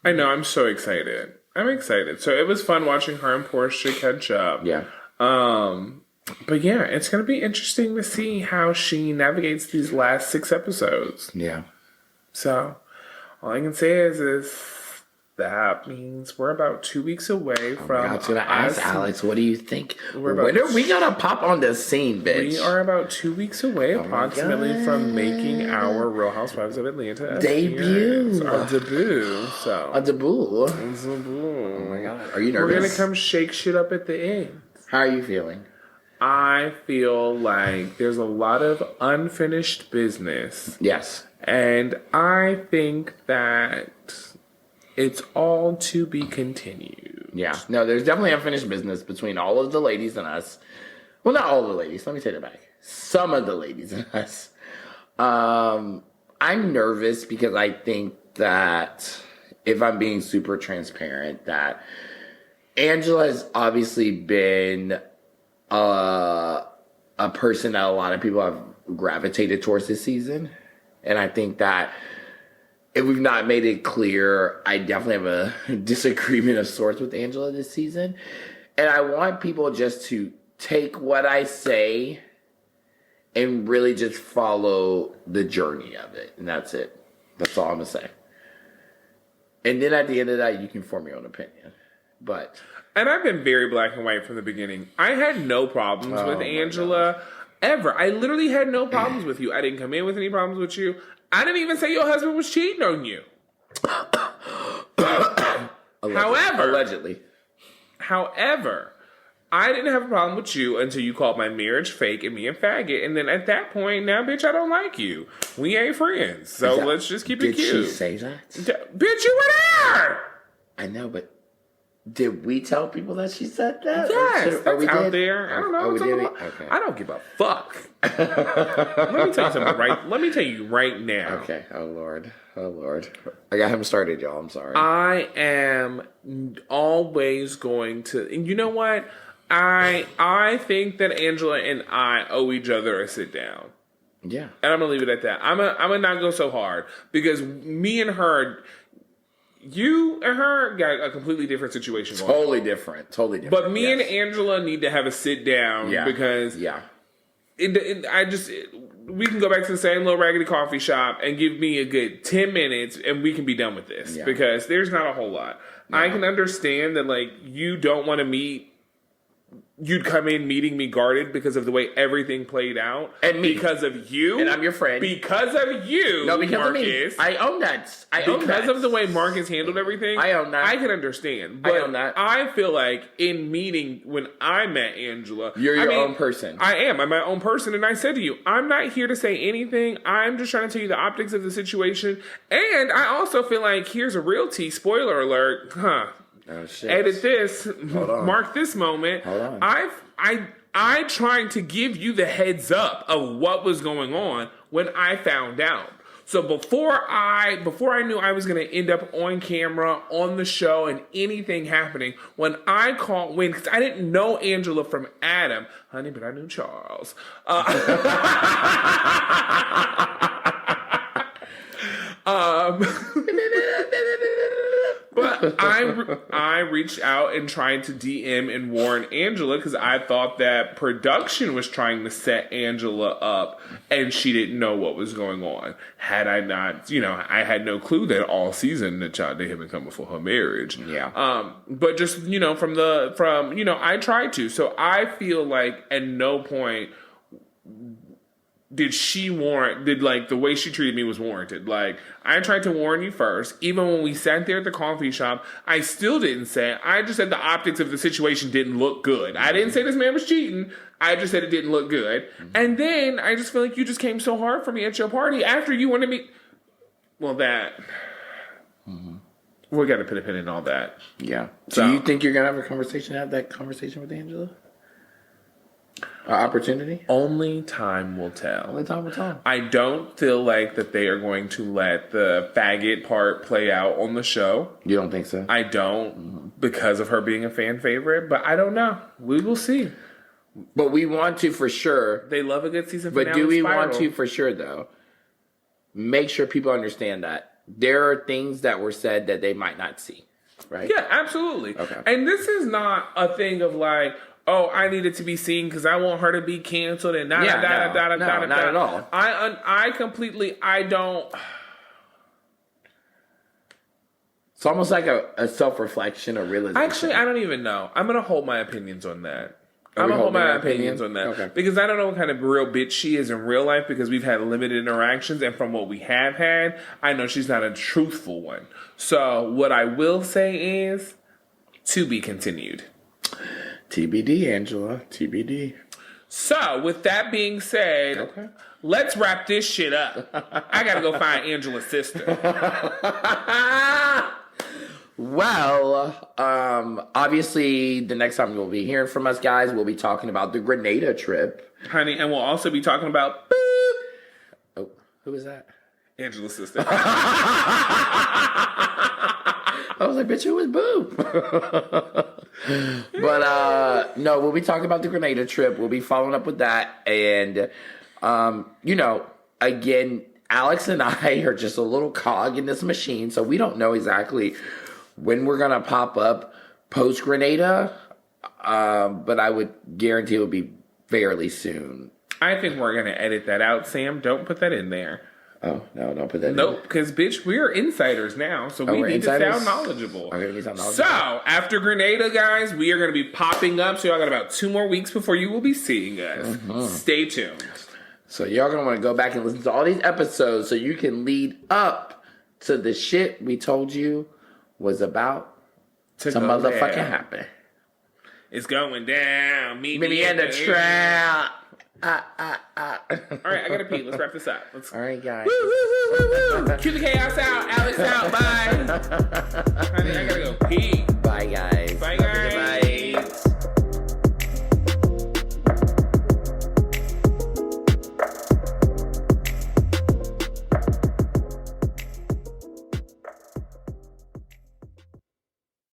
Speaker 2: I know. I'm so excited. I'm excited. So it was fun watching her and Porsha catch up.
Speaker 1: Yeah.
Speaker 2: But yeah, it's going to be interesting to see how she navigates these last 6 episodes.
Speaker 1: Yeah.
Speaker 2: So all I can say is that means we're about 2 weeks away from.
Speaker 1: I was going to ask Alex, what do you think?
Speaker 2: When
Speaker 1: are we going to pop on the scene, bitch?
Speaker 2: We are about 2 weeks away, approximately, from making our Real Housewives of Atlanta
Speaker 1: debut.
Speaker 2: Our debut. So.
Speaker 1: A debut.
Speaker 2: Oh
Speaker 1: my God. Are you nervous?
Speaker 2: We're going to come shake shit up at the end.
Speaker 1: How are you feeling?
Speaker 2: I feel like there's a lot of unfinished business.
Speaker 1: Yes.
Speaker 2: And I think that it's all to be continued.
Speaker 1: Yeah. No, there's definitely unfinished business between all of the ladies and us. Well, not all the ladies. Let me take that back. Some of the ladies and us. I'm nervous because I think that, if I'm being super transparent, that Angela has obviously been a person that a lot of people have gravitated towards this season. And I think that if we've not made it clear, I definitely have a disagreement of sorts with Angela this season. And I want people just to take what I say and really just follow the journey of it. And that's it. That's all I'm going to say. And then at the end of that, you can form your own opinion.
Speaker 2: And I've been very black and white from the beginning. I had no problems with Angela ever. I literally had no problems with you. I didn't come in with any problems with you. I didn't even say your husband was cheating on you.
Speaker 1: Allegedly.
Speaker 2: However, I didn't have a problem with you until you called my marriage fake and me a faggot. And then at that point, now, bitch, I don't like you. We ain't friends. So let's just keep it cute.
Speaker 1: Did she say that?
Speaker 2: Bitch, you were there!
Speaker 1: I know, but did we tell people that she said that?
Speaker 2: Yes, that's out there. I don't know.
Speaker 1: Okay.
Speaker 2: I don't give a fuck. Let me tell you something Let me tell you right now.
Speaker 1: Okay. Oh Lord. I got him started, y'all. I'm sorry.
Speaker 2: I am always going to, and you know what? I think that Angela and I owe each other a sit down.
Speaker 1: Yeah.
Speaker 2: And I'm gonna leave it at that. I'm gonna not go so hard because me and her. You and her got a completely different situation going on.
Speaker 1: Totally different.
Speaker 2: But me and Angela need to have a sit down because we can go back to the same little raggedy coffee shop and give me a good 10 minutes and we can be done with this because there's not a whole lot. No. I can understand that like you don't want to meet. You'd come in meeting me guarded because of the way everything played out. And me. Because of you.
Speaker 1: And I'm your friend.
Speaker 2: Because of you,
Speaker 1: no, because
Speaker 2: Marcus.
Speaker 1: Of me. I own that.
Speaker 2: Because of the way Marcus handled everything.
Speaker 1: I own that.
Speaker 2: I can understand. But
Speaker 1: I own that.
Speaker 2: I feel like in meeting, when I met Angela.
Speaker 1: You're your own person.
Speaker 2: I am. I'm my own person. And I said to you, I'm not here to say anything. I'm just trying to tell you the optics of the situation. And I also feel like, here's a real tea. Spoiler alert.
Speaker 1: Oh, shit.
Speaker 2: Edit this. Mark this moment.
Speaker 1: Hold on.
Speaker 2: I trying to give you the heads up of what was going on when I found out. So before I knew I was going to end up on camera, on the show, and anything happening, when I called, because I didn't know Angela from Adam, honey, but I knew Charles.
Speaker 1: But
Speaker 2: I reached out and tried to DM and warn Angela because I thought that production was trying to set Angela up and she didn't know what was going on. Had I not, I had no clue that all season the child they had been coming for her marriage.
Speaker 1: Yeah.
Speaker 2: But just, I tried to. So I feel like at no point did the way she treated me was warranted. Like, I tried to warn you first. Even when we sat there at the coffee shop, I still didn't say it. I just said the optics of the situation didn't look good. I didn't say this man was cheating. I just said it didn't look good. Mm-hmm. And then I just feel like you just came so hard for me at your party after you wanted me. Well, that. Mm-hmm. We got to put a pin in all that.
Speaker 1: Yeah. So, do you think you're going to have that conversation with Angela? Opportunity?
Speaker 2: Only time will tell.
Speaker 1: Only time will tell.
Speaker 2: I don't feel like that they are going to let the faggot part play out on the show.
Speaker 1: You don't think so?
Speaker 2: I don't, because of her being a fan favorite, but I don't know. We will see.
Speaker 1: But we want to for sure.
Speaker 2: They love a good season finale.
Speaker 1: But do we want to for sure, though? Make sure people understand that there are things that were said that they might not see, right?
Speaker 2: Yeah, absolutely.
Speaker 1: Okay.
Speaker 2: And this is not a thing of like, oh, I need it to be seen because I want her to be canceled and not
Speaker 1: at all.
Speaker 2: I don't.
Speaker 1: It's almost like a self-reflection or realization.
Speaker 2: Actually, I don't even know. I'm going to hold my opinions on that. I'm going to hold my opinions on that. Okay. Because I don't know what kind of real bitch she is in real life because we've had limited interactions. And from what we have had, I know she's not a truthful one. So what I will say is to be continued.
Speaker 1: TBD, Angela. TBD.
Speaker 2: So, with that being said, let's wrap this shit up. I gotta go find Angela's sister.
Speaker 1: Well, obviously, the next time you'll be hearing from us, guys, we'll be talking about the Grenada trip.
Speaker 2: Honey, and we'll also be talking about...
Speaker 1: Oh, who is that?
Speaker 2: Angela's sister.
Speaker 1: I was like, bitch, who was Boo? But, no, we'll be talking about the Grenada trip. We'll be following up with that. And, again, Alex and I are just a little cog in this machine. So we don't know exactly when we're going to pop up post-Grenada. But I would guarantee it will be fairly soon.
Speaker 2: I think we're going to edit that out, Sam. Don't put that in there.
Speaker 1: Oh, no, don't put that in.
Speaker 2: Nope, because, bitch, we're insiders now, so we need to sound knowledgeable.
Speaker 1: Okay, we sound knowledgeable.
Speaker 2: So, after Grenada, guys, we are going to be popping up, so y'all got about 2 more weeks before you will be seeing us. Mm-hmm. Stay tuned. So, y'all going to want to go back and listen to all these episodes so you can lead up to the shit we told you was about to motherfucking happen. It's going down. Meet me
Speaker 1: in the trap.
Speaker 2: All right, I gotta pee. Let's wrap this up.
Speaker 1: All right, guys.
Speaker 2: Woo, woo, woo, woo, woo. Cue the chaos out. Alex out. Bye. Honey, I gotta go pee.